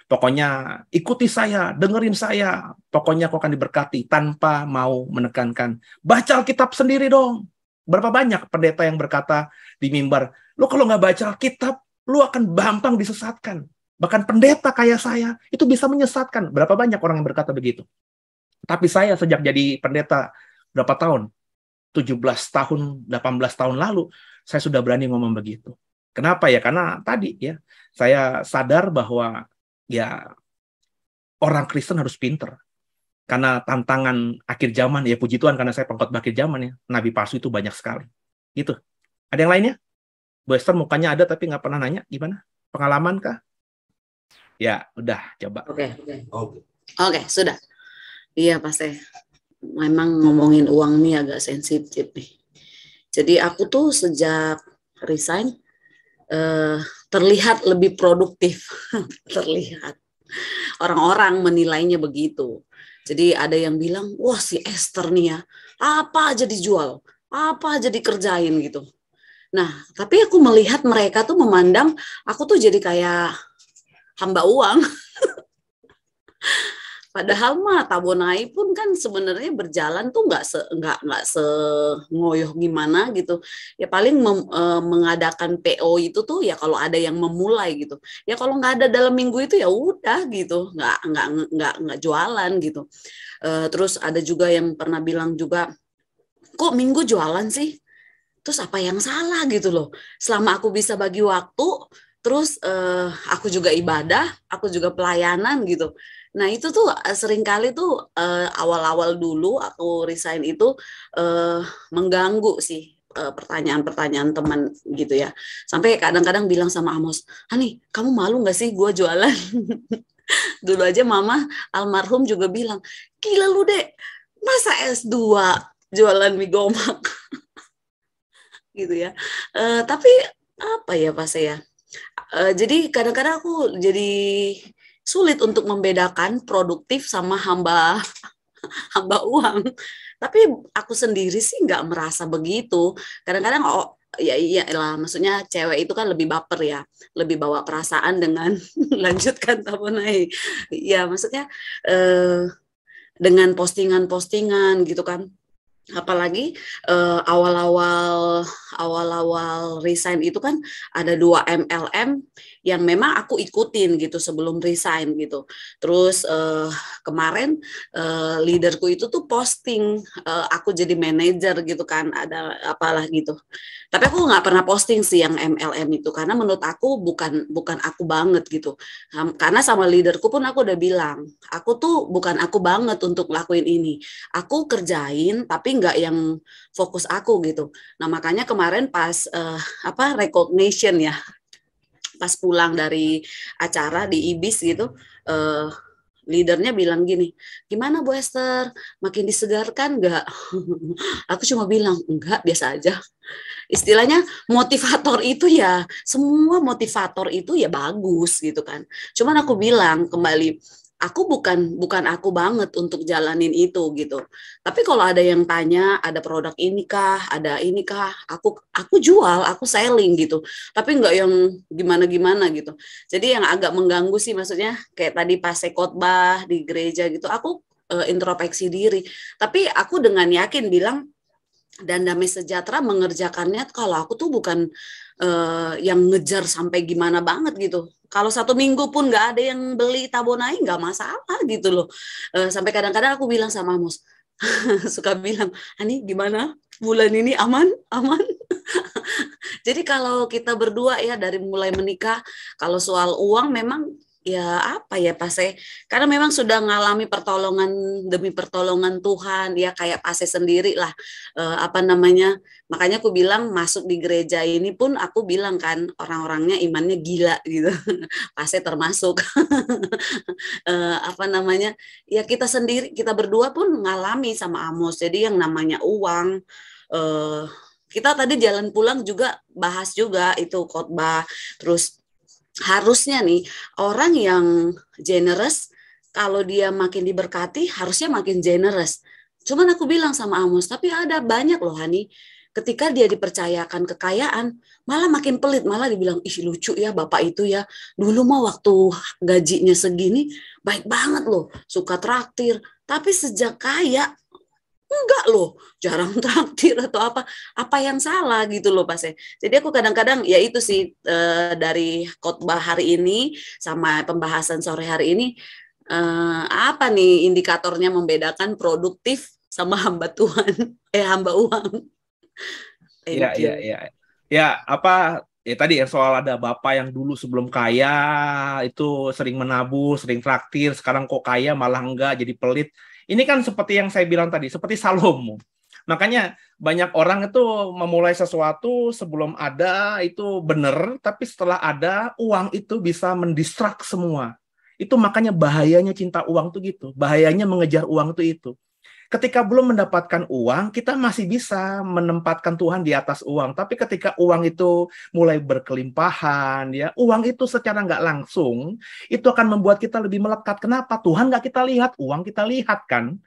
Pokoknya ikuti saya, dengerin saya, pokoknya kau akan diberkati, tanpa mau menekankan. Baca Alkitab sendiri dong. Berapa banyak pendeta yang berkata di mimbar, lo kalau nggak baca Alkitab, lo akan gampang disesatkan. Bahkan pendeta kayak saya, itu bisa menyesatkan. Berapa banyak orang yang berkata begitu. Tapi saya sejak jadi pendeta, berapa tahun? 17 tahun, 18 tahun lalu, saya sudah berani ngomong begitu. Kenapa ya? Karena tadi ya, saya sadar bahwa ya orang Kristen harus pinter. Karena tantangan akhir zaman, ya puji Tuhan karena saya pengkhotbah akhir zaman ya, nabi palsu itu banyak sekali. Gitu. Ada yang lainnya? Bu Esther mukanya ada tapi nggak pernah nanya, gimana? Pengalaman kah? Ya, udah, coba. Oke, sudah. Iya, pasti. Memang ngomongin uang nih agak sensitif nih. Jadi aku tuh sejak resign terlihat lebih produktif. Terlihat. Orang-orang menilainya begitu. Jadi ada yang bilang, wah si Esther nih ya, apa aja dijual, apa aja dikerjain gitu. Nah, tapi aku melihat mereka tuh memandang aku tuh jadi kayak hamba uang. Padahal mah Tabunai pun kan sebenarnya berjalan tuh nggak sengoyoh gimana gitu. Ya paling mengadakan PO itu tuh ya kalau ada yang memulai gitu. Ya kalau nggak ada dalam minggu itu ya udah gitu, nggak jualan gitu. Terus ada juga yang pernah bilang juga, kok minggu jualan sih? Terus apa yang salah gitu loh? Selama aku bisa bagi waktu, terus aku juga ibadah, aku juga pelayanan gitu. Nah itu tuh seringkali tuh awal-awal dulu aku resign itu mengganggu sih pertanyaan-pertanyaan teman gitu ya. Sampai kadang-kadang bilang sama Amos, Hani kamu malu nggak sih gue jualan? Dulu aja mama almarhum juga bilang, gila lu dek, masa S2 jualan mie gomak gitu ya. Tapi apa ya Pak saya? Jadi kadang-kadang aku jadi sulit untuk membedakan produktif sama hamba uang. Tapi aku sendiri sih nggak merasa begitu. Kadang-kadang ya lah, maksudnya cewek itu kan lebih baper ya, lebih bawa perasaan dengan lanjutkan Tabunai. Ya maksudnya dengan postingan-postingan gitu kan. Apalagi awal-awal resign itu kan ada 2 MLM yang memang aku ikutin gitu sebelum resign gitu. Terus kemarin leaderku itu tuh posting aku jadi manajer gitu kan, ada apalah gitu. Tapi aku nggak pernah posting sih yang MLM itu karena menurut aku bukan aku banget gitu. Karena sama leaderku pun aku udah bilang, aku tuh bukan aku banget untuk ngelakuin ini. Aku kerjain tapi nggak yang fokus aku gitu. Nah makanya kemarin pas recognition ya, pas pulang dari acara di IBIS gitu, leadernya bilang gini, gimana Bu Esther, makin disegarkan nggak? Aku cuma bilang, enggak, biasa aja. Istilahnya motivator itu ya, semua motivator itu ya bagus gitu kan. Cuman aku bilang kembali, aku bukan aku banget untuk jalanin itu gitu. Tapi kalau ada yang tanya, ada produk ini kah, ada ini kah, aku jual, aku selling gitu. Tapi nggak yang gimana-gimana gitu. Jadi yang agak mengganggu sih maksudnya kayak tadi pas saya khotbah di gereja gitu, aku introspeksi diri. Tapi aku dengan yakin bilang, dan Damai Sejahtera mengerjakannya kalau aku tuh bukan yang ngejar sampai gimana banget gitu. Kalau 1 minggu pun nggak ada yang beli Tabunai nggak masalah gitu loh. Sampai kadang-kadang aku bilang sama Amos, suka bilang, Ani gimana bulan ini aman? Jadi kalau kita berdua ya dari mulai menikah, kalau soal uang memang ya apa ya Pak, karena memang sudah ngalami pertolongan demi pertolongan Tuhan ya, kayak Pak sendiri lah, makanya aku bilang masuk di gereja ini pun aku bilang kan orang-orangnya imannya gila gitu. Pak termasuk. Ya kita sendiri, kita berdua pun ngalami sama Amos. Jadi yang namanya uang, kita tadi jalan pulang juga bahas juga itu khotbah. Terus harusnya nih orang yang generous, kalau dia makin diberkati harusnya makin generous. Cuman aku bilang sama Amos, tapi ada banyak loh Hani, ketika dia dipercayakan kekayaan malah makin pelit, malah dibilang, ih lucu ya bapak itu ya, dulu mah waktu gajinya segini baik banget loh, suka traktir, tapi sejak kaya enggak loh, jarang traktir atau apa yang salah gitu loh Pak. Jadi aku kadang-kadang ya itu sih dari khotbah hari ini sama pembahasan sore hari ini, apa nih indikatornya membedakan produktif sama hamba Tuhan, hamba uang. Ya tadi ya soal ada bapak yang dulu sebelum kaya itu sering menabur, sering traktir, sekarang kok kaya malah enggak, jadi pelit. Ini kan seperti yang saya bilang tadi, seperti Salomo. Makanya banyak orang itu memulai sesuatu sebelum ada itu benar, tapi setelah ada uang itu bisa mendistrak semua. Itu makanya bahayanya cinta uang tuh gitu, bahayanya mengejar uang tuh itu. Ketika belum mendapatkan uang, kita masih bisa menempatkan Tuhan di atas uang. Tapi ketika uang itu mulai berkelimpahan, ya, uang itu secara nggak langsung, itu akan membuat kita lebih melekat. Kenapa? Tuhan nggak kita lihat, uang kita lihat kan.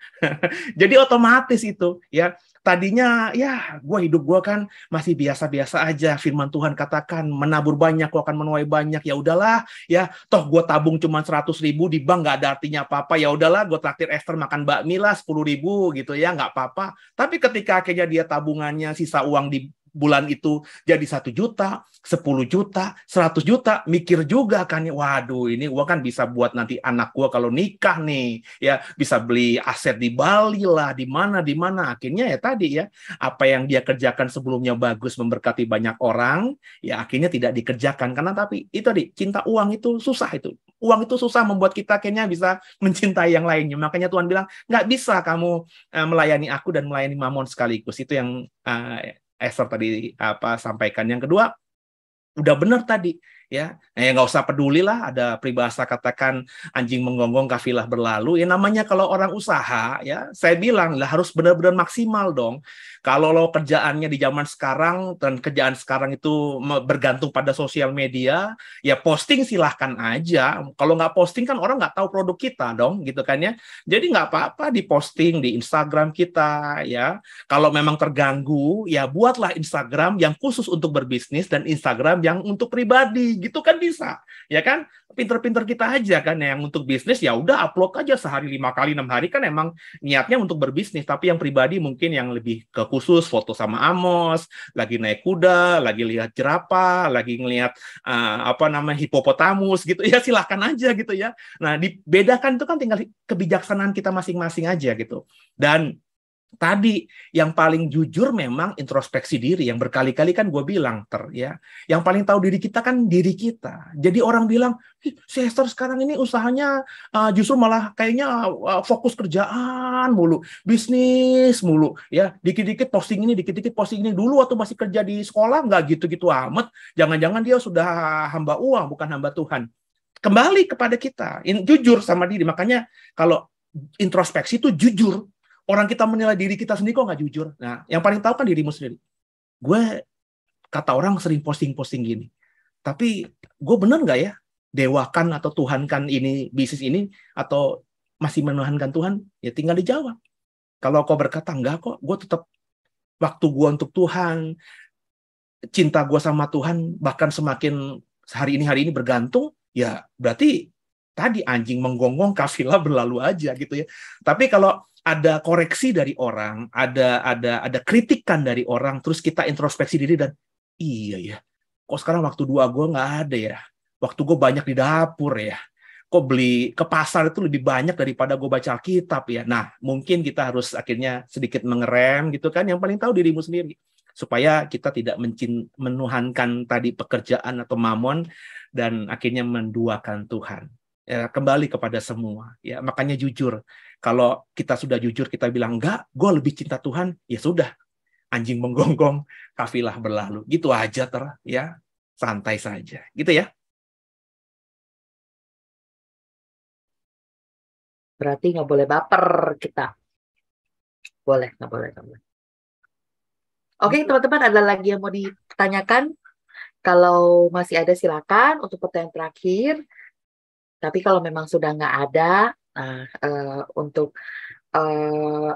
Jadi otomatis itu, ya, tadinya ya hidup gue kan masih biasa-biasa aja. Firman Tuhan katakan menabur banyak, gue akan menuai banyak. Ya udahlah, ya toh gue tabung cuma 100.000 di bank, nggak ada artinya apa-apa. Ya udahlah, gue traktir Esther makan bakmi lah 10.000 gitu ya, nggak apa-apa. Tapi ketika akhirnya dia tabungannya sisa uang di bulan itu jadi 1 juta, 10 juta, 100 juta, mikir juga kan, waduh ini gua kan bisa buat nanti anak gua kalau nikah nih, ya bisa beli aset di Bali lah, di mana. Akhirnya ya tadi ya, apa yang dia kerjakan sebelumnya bagus memberkati banyak orang, ya akhirnya tidak dikerjakan karena tapi itu tadi cinta uang itu susah itu. Uang itu susah membuat kita akhirnya bisa mencintai yang lainnya. Makanya Tuhan bilang, nggak bisa kamu melayani aku dan melayani Mamon sekaligus. Itu yang Esther tadi sampaikan. Yang kedua, udah benar tadi ya. Nggak usah peduli lah, ada peribahasa katakan anjing menggonggong kafilah berlalu. Ya namanya kalau orang usaha ya, saya bilang lah harus benar-benar maksimal dong. Kalau lo kerjaannya di zaman sekarang dan kerjaan sekarang itu bergantung pada sosial media, ya posting silahkan aja. Kalau nggak posting kan orang nggak tahu produk kita dong, gitu kan ya. Jadi nggak apa-apa diposting di Instagram kita ya. Kalau memang terganggu, ya buatlah Instagram yang khusus untuk berbisnis dan Instagram yang untuk pribadi, gitu kan bisa, ya kan? Pinter-pinter kita aja kan, yang untuk bisnis ya udah upload aja sehari 5 kali 6 hari kan emang niatnya untuk berbisnis, tapi yang pribadi mungkin yang lebih ke khusus foto sama Amos, lagi naik kuda, lagi lihat jerapah, lagi ngelihat hipopotamus gitu ya, silahkan aja gitu ya. Nah, dibedakan itu kan tinggal kebijaksanaan kita masing-masing aja gitu. Dan tadi yang paling jujur memang introspeksi diri, yang berkali-kali kan gue bilang yang paling tahu diri kita kan diri kita. Jadi orang bilang si Esther sekarang ini usahanya justru malah kayaknya fokus kerjaan mulu, bisnis mulu ya, dikit-dikit posting ini, dikit-dikit posting ini. Dulu waktu masih kerja di sekolah nggak gitu-gitu amat, jangan-jangan dia sudah hamba uang bukan hamba Tuhan. Kembali kepada kita, jujur sama diri. Makanya kalau introspeksi itu jujur. Orang kita menilai diri kita sendiri kok nggak jujur. Nah, yang paling tahu kan dirimu sendiri. Gue, kata orang sering posting-posting gini. Tapi gue bener nggak ya dewakan atau tuhankan ini bisnis ini atau masih menuhankan Tuhan? Ya tinggal dijawab. Kalau kau berkata enggak kok, gue tetap waktu gue untuk Tuhan, cinta gue sama Tuhan bahkan semakin hari ini bergantung. Ya berarti tadi anjing menggonggong kafilah berlalu aja gitu ya. Tapi kalau ada koreksi dari orang, ada kritikan dari orang, terus kita introspeksi diri dan iya ya, kok sekarang waktu gue nggak ada ya, waktu gue banyak di dapur ya, kok beli ke pasar itu lebih banyak daripada gue baca Alkitab ya. Nah, mungkin kita harus akhirnya sedikit mengerem gitu kan, yang paling tahu dirimu sendiri, supaya kita tidak menuhankan tadi pekerjaan atau mamon dan akhirnya menduakan Tuhan. Ya, kembali kepada semua ya, makanya jujur. Kalau kita sudah jujur, kita bilang enggak, gue lebih cinta Tuhan, ya sudah, anjing menggonggong kafilah berlalu, gitu aja ya, santai saja gitu ya. Berarti nggak boleh baper kita. Nggak boleh. Oke, teman-teman, ada lagi yang mau ditanyakan? Kalau masih ada silakan untuk pertanyaan terakhir. Tapi kalau memang sudah nggak ada, untuk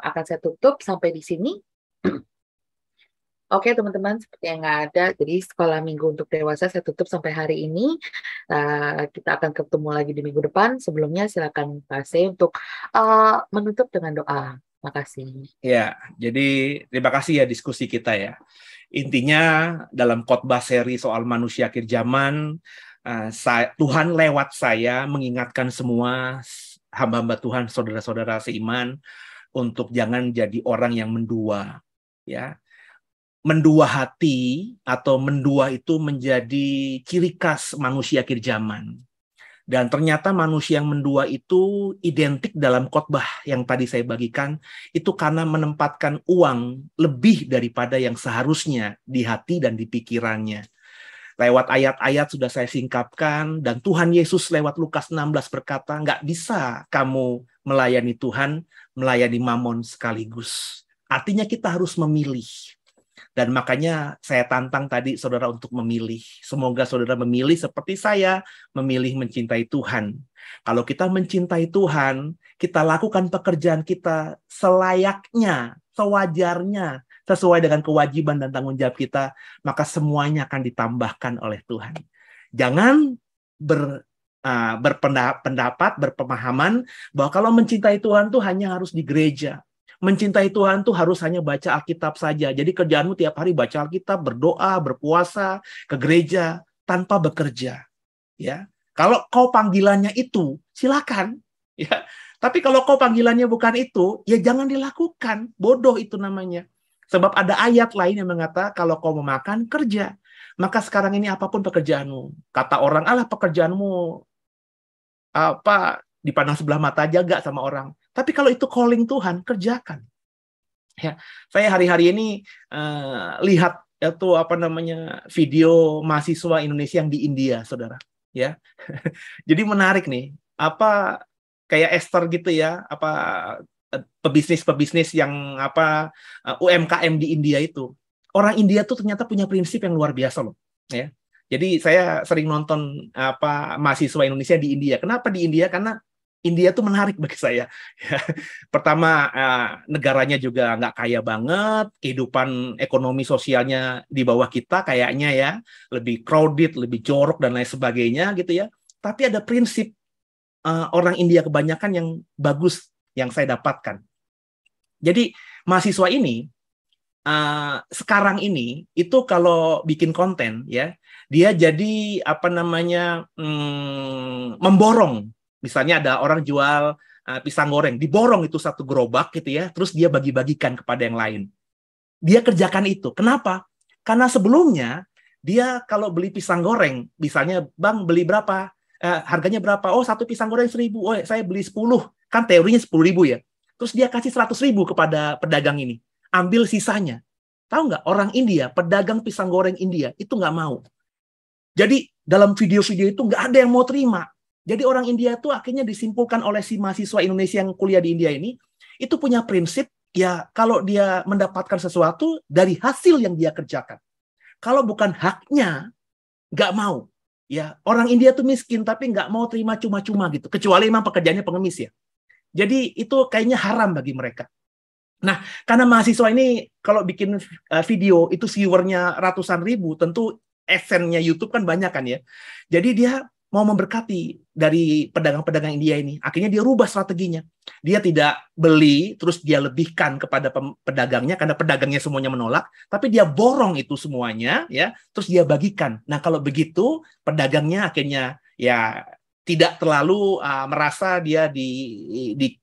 akan saya tutup sampai di sini. Oke, teman-teman, seperti yang nggak ada. Jadi sekolah minggu untuk dewasa saya tutup sampai hari ini. Kita akan ketemu lagi di minggu depan. Sebelumnya silakan Pak C untuk menutup dengan doa. Makasih. Ya, jadi terima kasih ya diskusi kita ya. Intinya dalam khotbah seri soal manusia akhir zaman, Tuhan lewat saya mengingatkan semua hamba-hamba Tuhan, saudara-saudara seiman, untuk jangan jadi orang yang mendua. Ya, mendua hati atau mendua itu menjadi ciri khas manusia akhir zaman. Dan ternyata manusia yang mendua itu identik dalam khotbah yang tadi saya bagikan, itu karena menempatkan uang lebih daripada yang seharusnya di hati dan di pikirannya. Lewat ayat-ayat sudah saya singkapkan, dan Tuhan Yesus lewat Lukas 16 berkata, nggak bisa kamu melayani Tuhan, melayani mamon sekaligus. Artinya kita harus memilih. Dan makanya saya tantang tadi saudara untuk memilih. Semoga saudara memilih seperti saya, memilih mencintai Tuhan. Kalau kita mencintai Tuhan, kita lakukan pekerjaan kita selayaknya sewajarnya, sesuai dengan kewajiban dan tanggung jawab kita, maka semuanya akan ditambahkan oleh Tuhan. Jangan berpendapat, berpemahaman bahwa kalau mencintai Tuhan tuh hanya harus di gereja. Mencintai Tuhan tuh harus hanya baca Alkitab saja. Jadi kerjaanmu tiap hari baca Alkitab, berdoa, berpuasa, ke gereja tanpa bekerja. Ya, kalau kau panggilannya itu, silakan. Ya, tapi kalau kau panggilannya bukan itu, ya jangan dilakukan. Bodoh itu namanya. Sebab ada ayat lain yang mengatakan kalau kau mau makan, kerja. Maka sekarang ini apapun pekerjaanmu, kata orang, alah pekerjaanmu apa dipandang sebelah mata aja gak sama orang. Tapi kalau itu calling Tuhan, kerjakan. Ya, saya hari-hari ini lihat itu video mahasiswa Indonesia yang di India, saudara. Ya, jadi menarik nih. Apa kayak Esther gitu ya? Apa pebisnis yang UMKM di India itu? Orang India tuh ternyata punya prinsip yang luar biasa loh. Ya, jadi saya sering nonton mahasiswa Indonesia di India. Kenapa di India? Karena India tuh menarik bagi saya. Pertama, negaranya juga nggak kaya banget, kehidupan ekonomi sosialnya di bawah kita kayaknya ya, lebih crowded, lebih jorok dan lain sebagainya gitu ya. Tapi ada prinsip orang India kebanyakan yang bagus yang saya dapatkan. Jadi mahasiswa ini sekarang ini itu kalau bikin konten ya, dia jadi memborong. Misalnya ada orang jual pisang goreng, diborong itu satu gerobak gitu ya, terus dia bagi-bagikan kepada yang lain. Dia kerjakan itu. Kenapa? Karena sebelumnya dia kalau beli pisang goreng, misalnya Bang beli berapa? Harganya berapa? Oh, satu pisang goreng 1.000. Oh, saya beli 10. Kan teorinya 10.000 ya. Terus dia kasih 100.000 kepada pedagang ini. Ambil sisanya. Tahu nggak? Orang India, pedagang pisang goreng India, itu nggak mau. Jadi dalam video-video itu nggak ada yang mau terima. Jadi orang India itu akhirnya disimpulkan oleh si mahasiswa Indonesia yang kuliah di India ini, itu punya prinsip, ya kalau dia mendapatkan sesuatu dari hasil yang dia kerjakan. Kalau bukan haknya, nggak mau. Ya, orang India tuh miskin, tapi nggak mau terima cuma-cuma gitu. Kecuali memang pekerjaannya pengemis ya. Jadi itu kayaknya haram bagi mereka. Nah, karena mahasiswa ini kalau bikin video, itu viewernya ratusan ribu, tentu adsense-nya YouTube kan banyak kan ya. Jadi dia mau memberkati dari pedagang-pedagang India ini. Akhirnya dia rubah strateginya. Dia tidak beli, terus dia lebihkan kepada pedagangnya, karena pedagangnya semuanya menolak, tapi dia borong itu semuanya, ya, terus dia bagikan. Nah, kalau begitu, pedagangnya akhirnya ya tidak terlalu merasa dia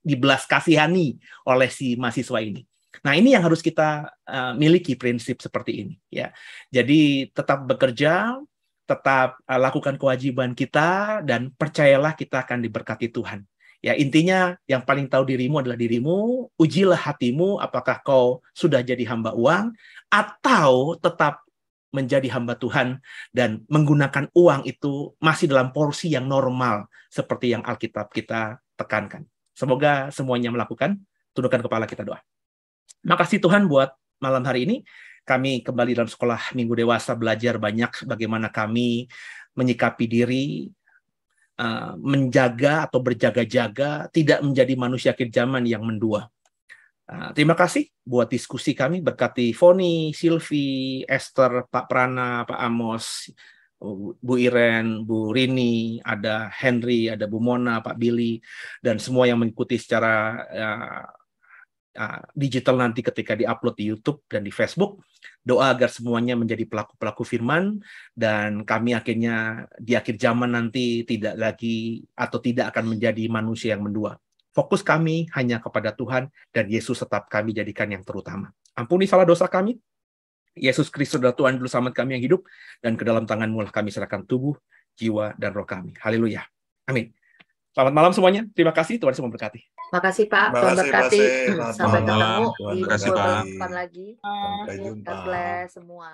dibelas kasihani oleh si mahasiswa ini. Nah, ini yang harus kita miliki prinsip seperti ini. Ya, jadi tetap bekerja, tetap lakukan kewajiban kita, dan percayalah kita akan diberkati Tuhan. Ya, intinya yang paling tahu dirimu adalah dirimu. Ujilah hatimu, apakah kau sudah jadi hamba uang atau tetap menjadi hamba Tuhan dan menggunakan uang itu masih dalam porsi yang normal seperti yang Alkitab kita tekankan. Semoga semuanya melakukan. Tundukkan kepala, kita doa. Makasih Tuhan buat malam hari ini. Kami kembali dalam sekolah Minggu Dewasa belajar banyak bagaimana kami menyikapi diri, menjaga atau berjaga-jaga, tidak menjadi manusia akhir zaman yang mendua. Terima kasih buat diskusi kami. Berkati Foni, Silvi, Esther, Pak Prana, Pak Amos, Bu Iren, Bu Rini, ada Henry, ada Bu Mona, Pak Billy, dan semua yang mengikuti secara digital nanti ketika diupload di YouTube dan di Facebook. Doa agar semuanya menjadi pelaku-pelaku firman, dan kami akhirnya di akhir zaman nanti tidak lagi atau tidak akan menjadi manusia yang mendua. Fokus kami hanya kepada Tuhan, dan Yesus tetap kami jadikan yang terutama. Ampuni salah dosa kami. Yesus Kristus adalah Tuhan Juru Selamat kami yang hidup, dan ke dalam tangan-Mu lah kami serahkan tubuh, jiwa, dan roh kami. Haleluya. Amin. Selamat malam semuanya. Terima kasih. Tuhan Yesus memberkati. Makasih Pak. Tuhan berkati. Sampai ketemu di Pak. depan lagi. Sampai jumpa. God bless semua.